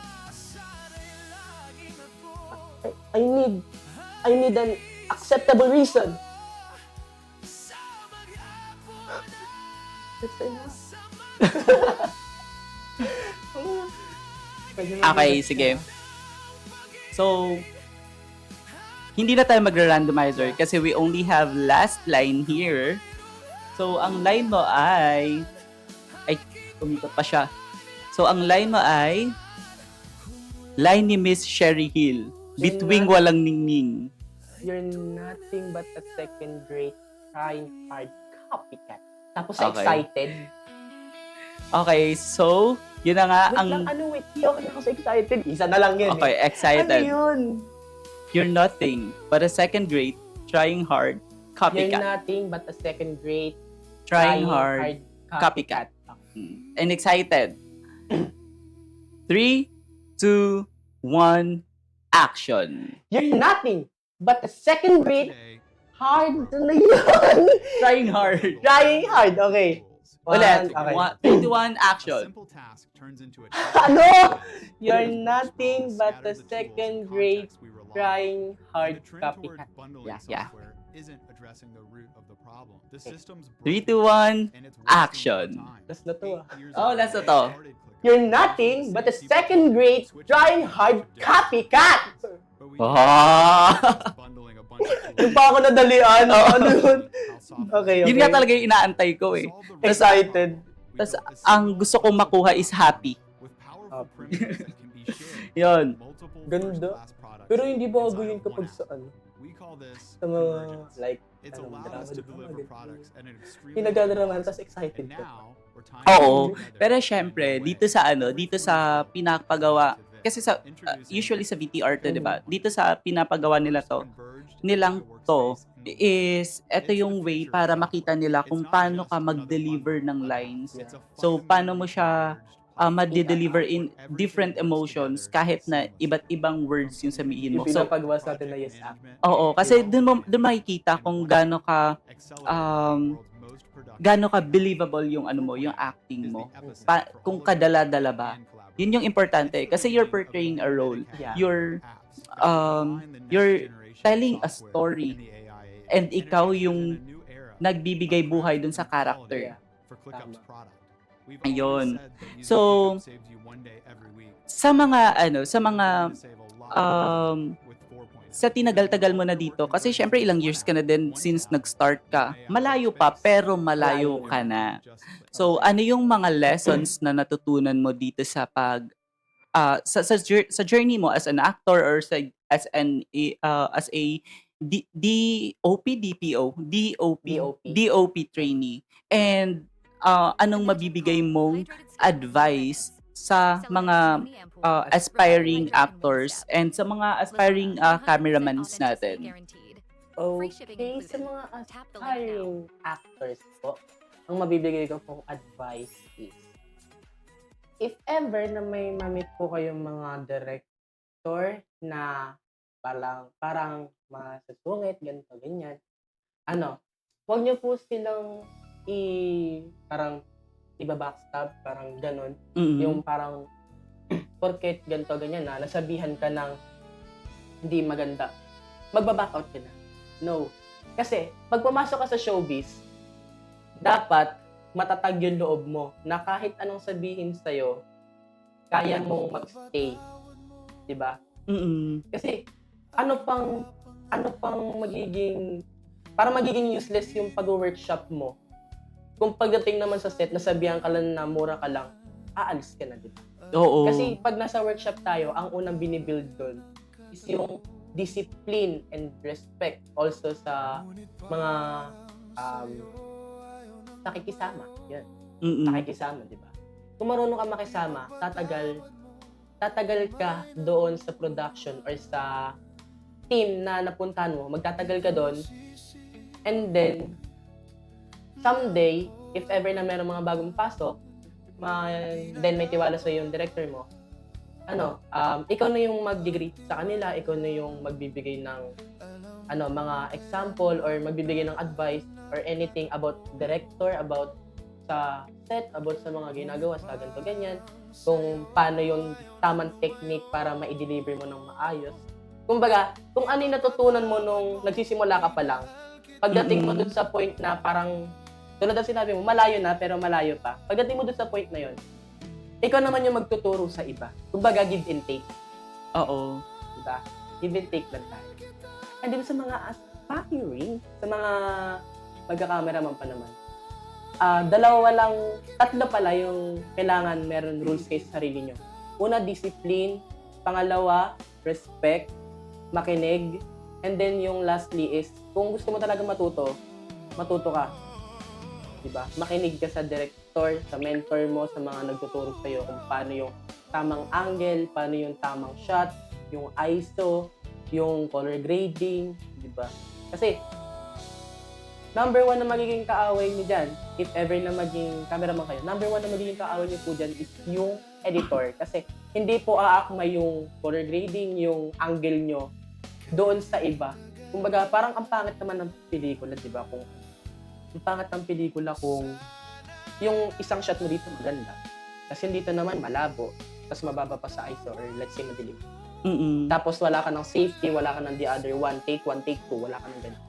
I need an acceptable reason. That's enough. Okay, sige. So, hindi na tayo magra-randomizer kasi we only have last line here. So, ang line mo ay umikot pa siya. So, ang line mo ay line ni Miss Sherry Hill. Bituing walang ningning. You're nothing but a second-rate trying hard copycat. Tapos Okay. excited. Okay, so, yun na nga Wait ang... lang, wait. Hindi ako excited. Isa na lang yun. Okay, Ano excited. yun? You're nothing but a second-rate, trying hard, You're copycat. nothing but a second-rate Trying hard, copycat. And excited. 3, 2, 1, action. You're nothing but a second-rate hard. Ano yun? Trying hard. Trying hard. Okay. Ulit. Okay. 3, 2, 1, action. Ano? You're nothing but a second-rate trying hard copycat. Yeah. Isn't addressing the root of the problem. The system's 3, 2, 1, and it's action. Last na to, ah. Oh, last na to. You're nothing but a second-rate trying hard copycat. Oh. Yung pa ako nadalian. Oo. Ano yun? Okay. Yun nga talaga yung inaantay ko eh. Excited. Tapos, ang gusto kong makuha is happy. Yun. Ganda. Pero hindi bago yun kapag sa ano. Sa mga like It's anong allowed us to drama, deliver ganun. products at an extremely Yung nagdadraman, tas excited and ka. now we're tying Oo. it together Pero in a syempre, way. dito sa pinapagawa, kasi sa, usually sa VTR to, di ba? Dito sa pinapagawa nila to, is, ito yung way para makita nila kung paano ka mag-deliver ng lines. So, paano mo siya ma-deliver in different emotions kahit na iba't ibang words yung sabihin mo. Yung So, pinapagawas natin na yes act. oo, kasi dun makikita kung gaano ka believable yung ano mo, yung acting mo. Kung kadala-dala ba. Yun yung importante kasi you're portraying a role. Yeah. You're telling a story and ikaw yung nagbibigay buhay dun sa character. Ayun. So, sa tinagal-tagal mo na dito, kasi syempre ilang years ka na din since nag-start ka. Malayo pa, pero malayo ka na. So, ano yung mga lessons na natutunan mo dito sa sa journey mo as an actor or as a DOP trainee? And anong mabibigay mong advice sa mga aspiring actors and sa mga aspiring cameramans natin? Okay, sa mga aspiring actors po, ang mabibigay ko pong advice is, if ever na may mamit po kayong mga director na parang masasungit, ganito, ganyan, huwag niyo po silang parang iba-backstab, parang ganon. Mhm. Yung parang porket ganito, ganyan na, nasabihan ka ng hindi maganda, magbaback out ka na. No. Kasi, pag pumasok ka sa showbiz, dapat matatag yung loob mo na kahit anong sabihin sa'yo, kaya mong magstay. Diba? Mm-mm. Kasi, ano pang magiging, parang magiging useless yung pag-workshop mo. Kung pagdating naman sa set, nasabihan ka lang na mura ka lang, aalis ka na, diba? Oo. Kasi pag nasa workshop tayo, ang unang binibuild doon is yung discipline and respect also sa mga um, nakikisama. Yan. Mm-mm. Nakikisama, di ba? Kung marunong ka makisama, tatagal ka doon sa production or sa team na napuntahan mo, magtatagal ka doon, and then, someday, if ever na meron mga bagong pasok, then may tiwala sa yung director mo, ikaw na yung mag-greet sa kanila, ikaw na yung magbibigay ng mga example or magbibigay ng advice or anything about director, about sa set, about sa mga ginagawa sa ganito ganyan, kung paano yung tamang technique para ma-deliver mo ng maayos. Kumbaga, kung ano yung natutunan mo nung nagsisimula ka pa lang, pagdating mo dun sa point na parang, tulad ng sinabi mo, malayo na pero malayo pa. Pagdating mo dun sa point na yon, ikaw naman yung magtuturo sa iba. Kumbaga, give and take. Oo. Diba? Give and take lang tayo. And then sa mga aspiring, sa mga magka-cameraman pa naman, tatlo pala yung kailangan meron rules kayo sa sarili nyo. Una, discipline. Pangalawa, respect. Makinig. And then yung lastly is, kung gusto mo talaga matuto ka. Diba? Makinig ka sa director, sa mentor mo, sa mga nagtuturo sa'yo kung paano yung tamang angle, paano yung tamang shot, yung ISO, yung color grading, diba? Kasi, number one na magiging kaaway niyo dyan, if ever na maging cameraman kayo, number one na magiging kaaway niyo po dyan is yung editor. Kasi hindi po aakma yung color grading, yung angle nyo doon sa iba. Kumbaga, parang ang pangit naman ng pelikula, di ba? Ang pangit ng pelikula kung yung isang shot mo dito maganda. Kasi dito naman malabo, tapos mababa pa sa ISO or let's say madilim. Tapos wala ka ng safety, wala ka ng the other one, take 2, wala ka ng ganun.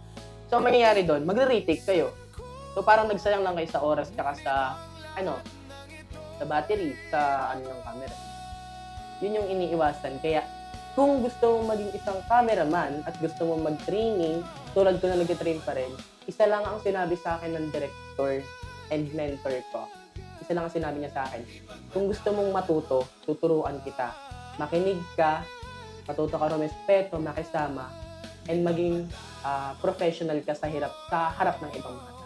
So, ang mangyayari doon, magre-retake kayo. So, parang nagsayang lang kayo sa oras tsaka sa battery, sa ng camera. Yun yung iniiwasan. Kaya, kung gusto mong maging isang cameraman at gusto mong mag-training, tulad ko na nag-train pa rin, isa lang ang sinabi sa akin ng director and mentor ko. Isa lang ang sinabi niya sa akin. Kung gusto mong matuto, tuturuan kita. Makinig ka, matuto ka ng respeto, makisama, and maging professional ka sa harap ng ibang mata.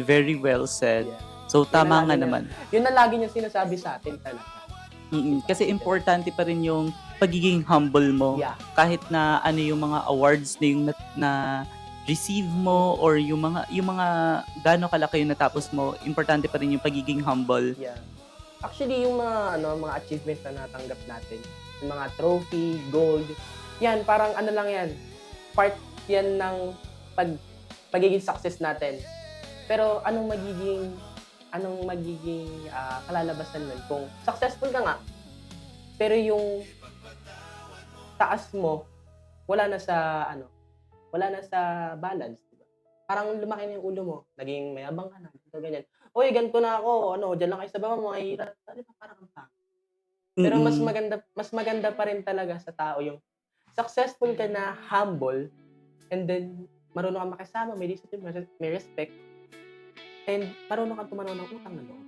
Very well said. Yeah. So, tama nga Yun naman. Yun na lagi niyang sinasabi sa atin talaga. Kasi importante pa rin yung pagiging humble mo. Yeah. Kahit na ano yung mga awards na yung na receive mo or yung mga gaano kalaki yung natapos mo, importante pa rin yung pagiging humble. Yeah. Actually, yung mga achievements na natanggap natin, yung mga trophy, gold, yan, parang lang yan. Part yan ng pagiging success natin. Pero anong magiging kalalabasan nun kung successful ka nga, pero yung taas mo wala na sa balance, diba? Parang lumaki na yung ulo mo, naging mayabang ka na, ganyan. Oy, ganito na ako, diyan lang kayo sa baba, mga hirap, diba? Parang ang pangit. Pero mas maganda pa rin talaga sa tao yung successful ka na, humble, and then marunong ka makisama, may discipline, may respect, and marunong kang tumanaw ng utang na loob.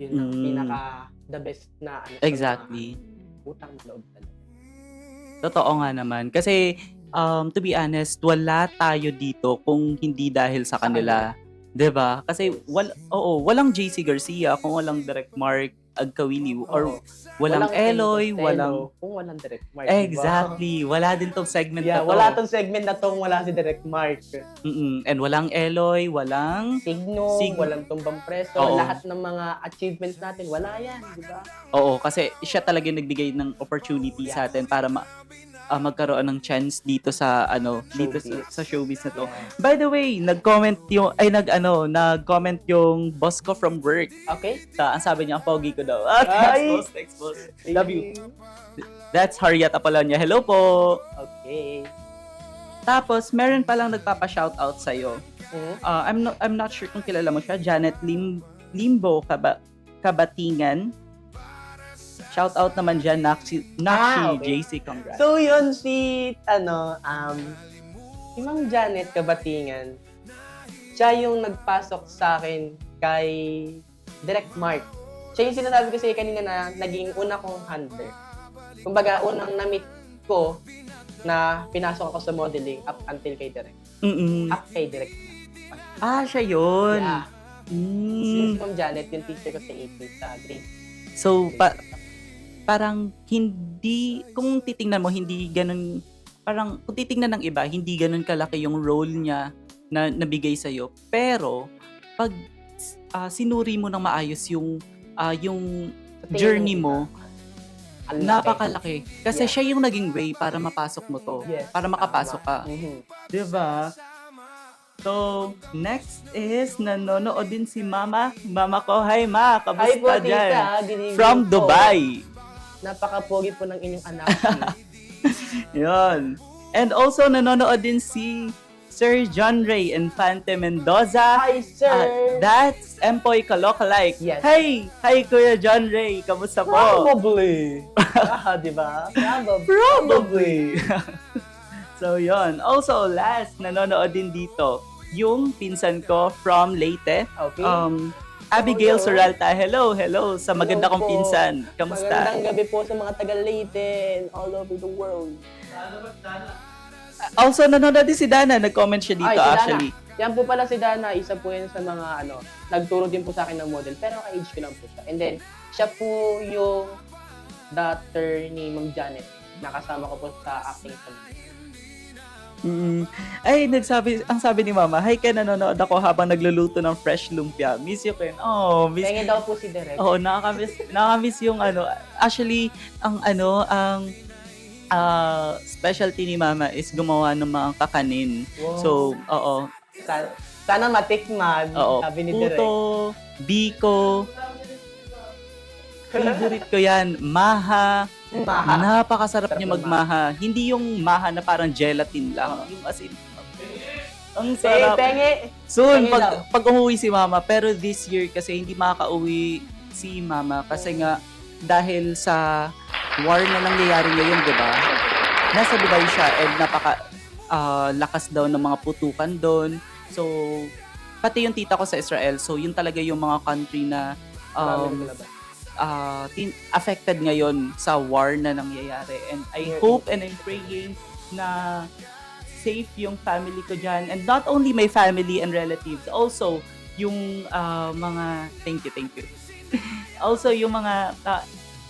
Yun ang the best na Exactly. Utang na loob talaga. Totoo nga naman. Kasi, to be honest, wala tayo dito kung hindi dahil sa kanila. 'Di ba? Kasi, walang JC Garcia kung walang Direct Mark Agkawili or walang Eloy, kung walang Direct Mark. Exactly. Diba? Wala din tong segment na to. Wala tong segment na to, wala si Direct Mark. And walang Eloy, walang Signo, walang tumbang preso, lahat ng mga achievements natin, wala yan, di ba? Oo, kasi siya talaga yung nagbigay ng opportunity sa atin para magkaroon ng chance dito sa dito sa showbiz na to. Yeah. By the way, nag-comment yung boss ko from work. Okay? Ang sabi niya, ang pogi ko daw. Ay! Thanks, boss. Love you. That's Harriet Apolonia. Hello po. Okay. Tapos, meron palang nagpapa-shoutout sa'yo. I'm not sure kung kilala mo siya. Janet Limbo Kabatingan. Shoutout naman dyan, Nakshi okay. JC, congrats. So yun si Mang Janet Kabatingan. Siya yung nagpasok sa akin kay Direct Mark. Siya yung sinasabi ko sa'yo kanina na naging una kong handler. Kumbaga, unang na-meet ko na pinasok ako sa modeling up until kay Direk. Up kay Direk. Ah, siya yun. Yeah. Mm. Si Ma'am Janet, yung teacher ko sa AP sa grade. So, parang hindi, kung titingnan mo, hindi ganun, parang kung titingnan ng iba, hindi ganun kalaki yung role niya na nabigay sa'yo. Pero, pag sinuri mo ng maayos yung journey mo, Ang laki. napakalaki. Kasi Yeah. siya yung naging way para mapasok mo to. Yes, Para makapasok ka. Mhm. Diba? So, next is nanonood din si Mama. Mama ko, hi Ma, Hi kamusta po, dyan? tita. Good evening From po. Dubai. Napaka-pogi po ng inyong anak. Yun. And also, nanonood din si Sir John Ray Infante Mendoza. Hi, sir. That's Empoy Kalokalike. Yes. Hey! Hi, Kuya John Ray. Kamusta po? Probably. Di ba? Probably. So, yon. Also, last, nanonood din dito yung pinsan ko from Leyte. Okay. Abigail Hello. Suralta. Hello, hello. Sa maganda Hello kong po. pinsan. Kamusta? Magandang gabi po sa mga taga-Leyte and all over the world. Also, nanonood din si Dana. Nag-comment siya dito Ay, si Dana. actually. Yan po pala si Dana, isa po yan sa mga nagturo din po sa akin ng model, pero ka-age ko lang po siya. And then, siya po yung daughter ni Ma'am Janet, nakasama ko po sa acting school. Ay, ang sabi ni Mama, hi Ken, nanonood ako habang nagluluto ng fresh lumpia. Miss you, Ken. Oh, miss. Pengen daw po si Derek. Oo, nakakamiss yung actually, ang specialty ni Mama is gumawa ng mga kakanin. Wow. So, oo. Sana matikman, Oo. sabi ni Derek. Puto, biko, favorite ko yan. Maha. Maha. Napakasarap Sarap niya ng magmaha. Hindi yung maha na parang gelatin lang. Yung as in, ang Penge, sarap. penge. Soon, Penge daw. pag umuwi si Mama. Pero this year kasi hindi makaka-uwi si Mama. Kasi nga, dahil sa war na nangyayari ngayon, di ba? Nasa Dubai siya and lakas daw ng mga putukan doon. So, pati yung tita ko sa Israel. So, yun talaga yung mga country na Marami lumalaban. affected ngayon sa war na nangyayari. And I hope and I'm praying na safe yung family ko dyan. And not only my family and relatives, also yung mga, thank you. Also yung mga,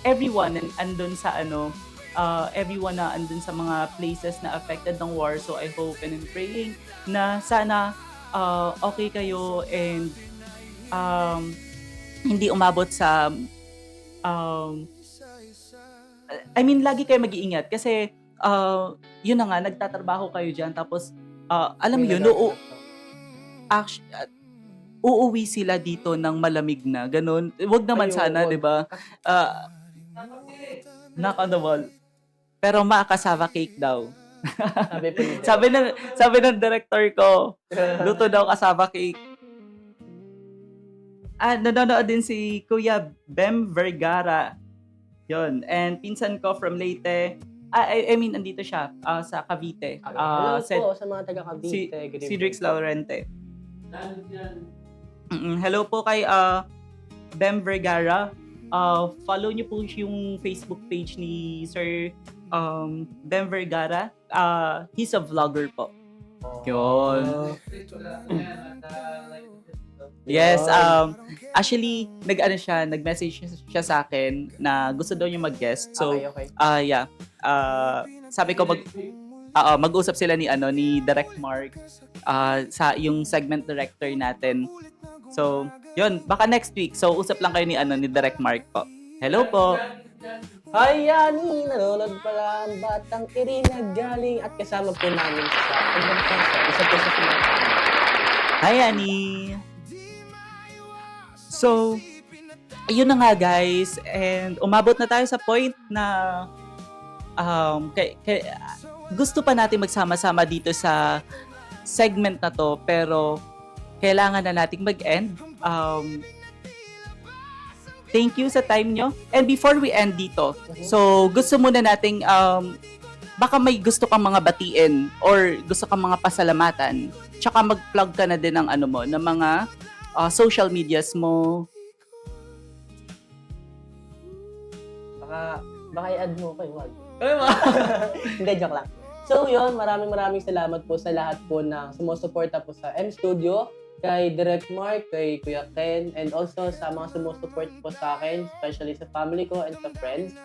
everyone andun sa everyone na andun sa mga places na affected ng war. So I hope and I'm praying na sana okay kayo and hindi umabot sa lagi kayo mag-iingat kasi yun na nga, nagtatrabaho kayo dyan tapos alam mo yun, uuwi sila dito ng malamig na, ganun. Huwag naman Ayun. sana, di ba? Knock on the wall. Pero makakasava cake daw. Sabi po ni Derek. sabi ng director ko, luto daw kasava cake. Nanonood din si Kuya Bem Vergara. Yon. And pinsan ko from Leyte. Andito siya sa Cavite. Hello po sa mga taga-Cavite. Good evening. Cedric Laurente. Hello po kay Bem Vergara. Follow niyo po yung Facebook page ni Sir Bem Vergara. He's a vlogger po. Yun. Yes, actually nag-message siya sa akin na gusto daw niya mag-guest. So, Okay. yeah. Sabi ko mag-usap sila ni Direct Mark sa yung segment director natin. So, yun, baka next week. So, usap lang kayo ni Direct Mark po. Hello po. Hi, Yani! Nanonood pala ang Batang Irina galing at kasama po namin sa isa po sa Hi, Annie. So, ayun na nga guys. And umabot na tayo sa point na gusto pa natin magsama-sama dito sa segment na to, pero kailangan na nating mag-end. Thank you sa time nyo. And before we end dito, so gusto muna nating baka may gusto kang mga batiin or gusto kang mga pasalamatan, tsaka mag-plug ka na din ng ng mga social medias mo. Baka i-add mo ko, wag. Hindi, joke lang. So yun, maraming salamat po sa lahat po na sumusuporta po sa M Studio, kay Direct Mark, kay Kuya Ken, and also sa mga sumusuport po sa akin, especially sa family ko and sa friends.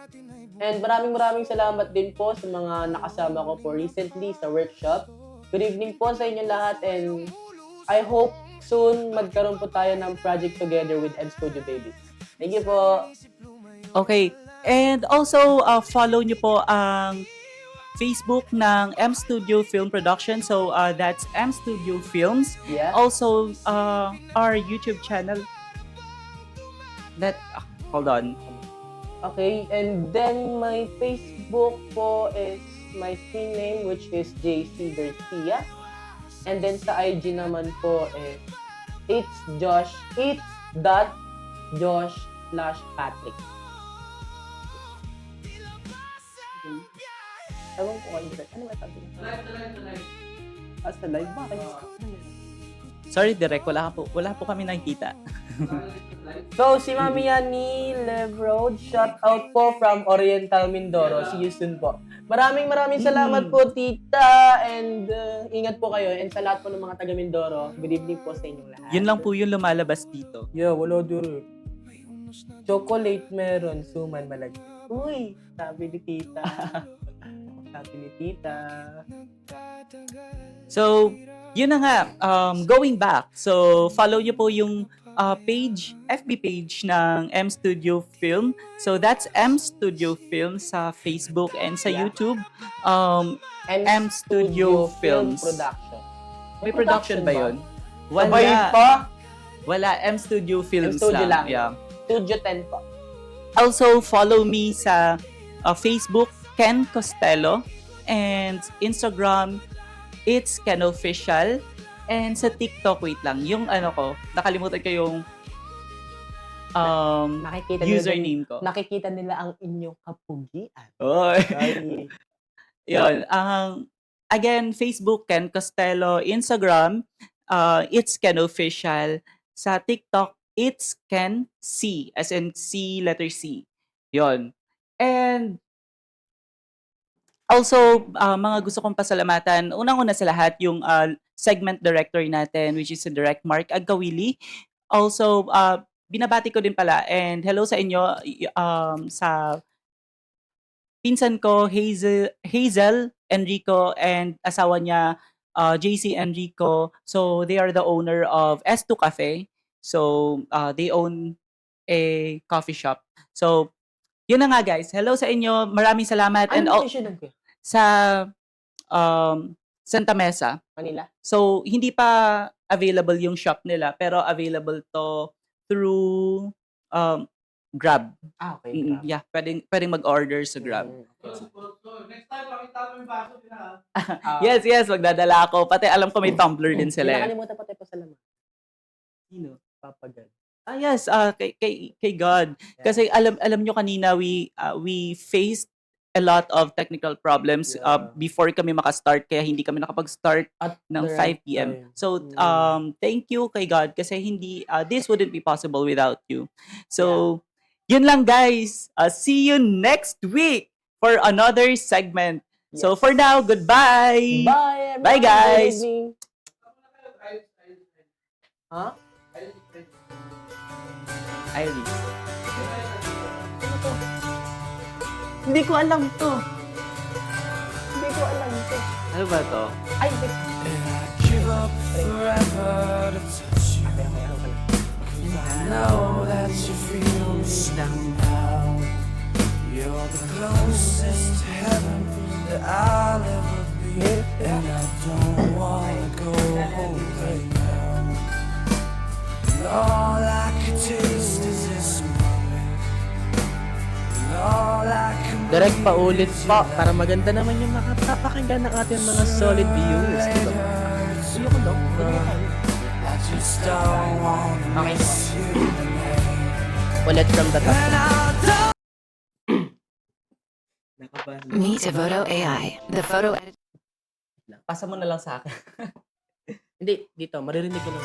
And maraming salamat din po sa mga nakasama ko po recently sa workshop. Good evening po sa inyo lahat, and I hope soon magkaroon po tayo ng project together with M Studio Babies. Thank you po. Okay. And also, follow nyo po ang Facebook ng M Studio Film Production. So, that's M Studio Films. Yeah. Also, our YouTube channel. Hold on. Okay, and then my Facebook po is my screen name, which is JC Garcia. And then sa IG naman po is it's.josh/Patrick. Ewan ko ano ba sabi? Live. Sa live? Bakit? Sorry, Direk. Wala po kami nakikita. So, si Mami Yani Levrod, shout out po from Oriental Mindoro. See you soon po. Maraming salamat po, tita. And ingat po kayo. And sa lahat po ng mga taga Mindoro, good evening po sa inyong lahat. Yun lang po yung lumalabas dito. Yeah, wala duro. Chocolate meron, suman malagi. Uy, sabi ni tita. So, yun na nga. Going back. So, follow nyo po yung FB page ng M Studio Film. So, that's M Studio Film sa Facebook and sa YouTube. M Studio Films. Production. May production ba yun? Sabay pa? Wala. M Studio Films Studio lang. Yeah. Studio 10 po. Also, follow me sa Facebook, Ken Costello, and Instagram, it's Ken Official, and sa TikTok, wait lang, yung nakalimutan ko yung username ko. Nakikita nila ang inyong kapugian. Oy. Ay. Yun. Again, Facebook, Ken Costello. Instagram, it's Ken Official. Sa TikTok, it's Ken C, as in C, letter C. Yun. And also, mga gusto kong pasalamatan, unang-una sa lahat, yung segment director natin, which is si Direct Mark Agkawili. Also, binabati ko din pala, and hello sa inyo, sa pinsan ko, Hazel Enrico, and asawa niya, JC Enrico. So, they are the owner of S2 Cafe. So, they own a coffee shop. So, yun na nga guys. Hello sa inyo. Maraming salamat. Ano And location nun, kuya? sa Santa Mesa. Manila? So, hindi pa available yung shop nila, pero available to through Grab. Okay. Yeah, pwedeng mag-order sa Grab. Next time, makita mo yung baso nila. Yes, magdadala ako. Pati alam ko may tumbler din sila. Nakalimutan pa tayo pa salamat. Sino? Papagal. Yes, kay God. Kasi alam nyo kanina we faced a lot of technical problems before kami makastart, kaya hindi kami nakapag-start At ng the 5 right p.m. time. So thank you kay God kasi hindi this wouldn't be possible without you. So yun lang guys. See you next week for another segment. So Yes. for now, goodbye. Bye, everyone. Bye, guys. Good evening. Ha? Iris. Hindi ko alam to. Ano ba to? Ay, hindi. Give up forever to touch you. I know that you feel me somehow. You're the closest to heaven that I'll ever be, and I don't wanna go home right now. And all I can taste is this moment. And all I can Direct paulit po para maganda naman yung makapapakinggan ng ating mga solid viewers. Diba? Uyo ko daw. I just don't wanna Okay. miss you tonight. Ulit from the top. And I don't Meet Devoto AI, the photo editor. Pasa mo na lang sa akin. Hindi, dito. Maririnig ko lang.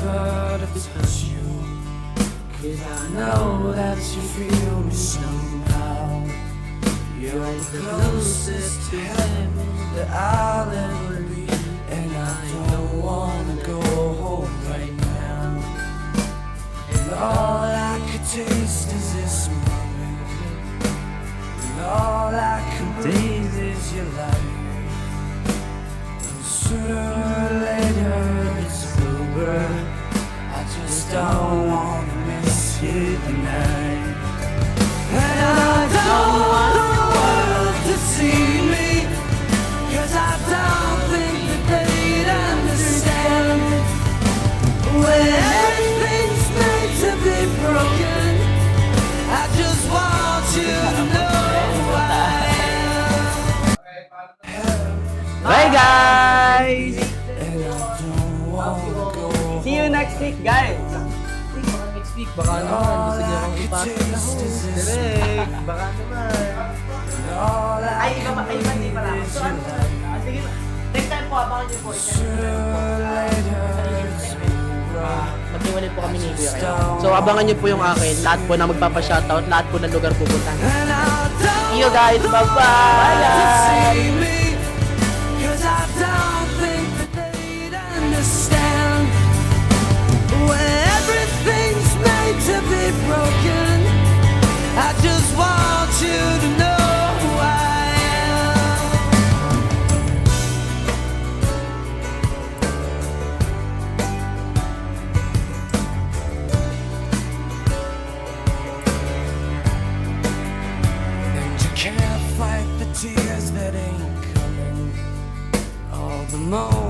forever to touch you. 'Cause I know that you feel me somehow. You're the closest to heaven that I'll ever be. And I don't wanna go home right now. And all I could taste is this moment. And all I can taste is your light. And sooner or later it's over. I just don't wanna miss you tonight. And I don't want the world to see me, 'cause I don't think that they'd understand. When everything's made to be broken, I just want you to know who I am. Bye guys! And I don't wanna go. See you next week guys! Next week, baka naman gusto niya akong ipasok na host. Direk, baka naman. All I Ay, iba hindi pala. So, sige, next time po, abangan niyo po. Maghiwalay po kami ni Kuya kayo. So, abangan niyo po yung akin. Lahat po na magpapa-shoutout, lahat po ng lugar pupuntahan. And I don't See you guys! Bye-bye! want to see me, 'cause I don't think that they'd understand. When everything's made to be broken, I just want you to know who I am. And you can't fight the tears that ain't coming. All the moments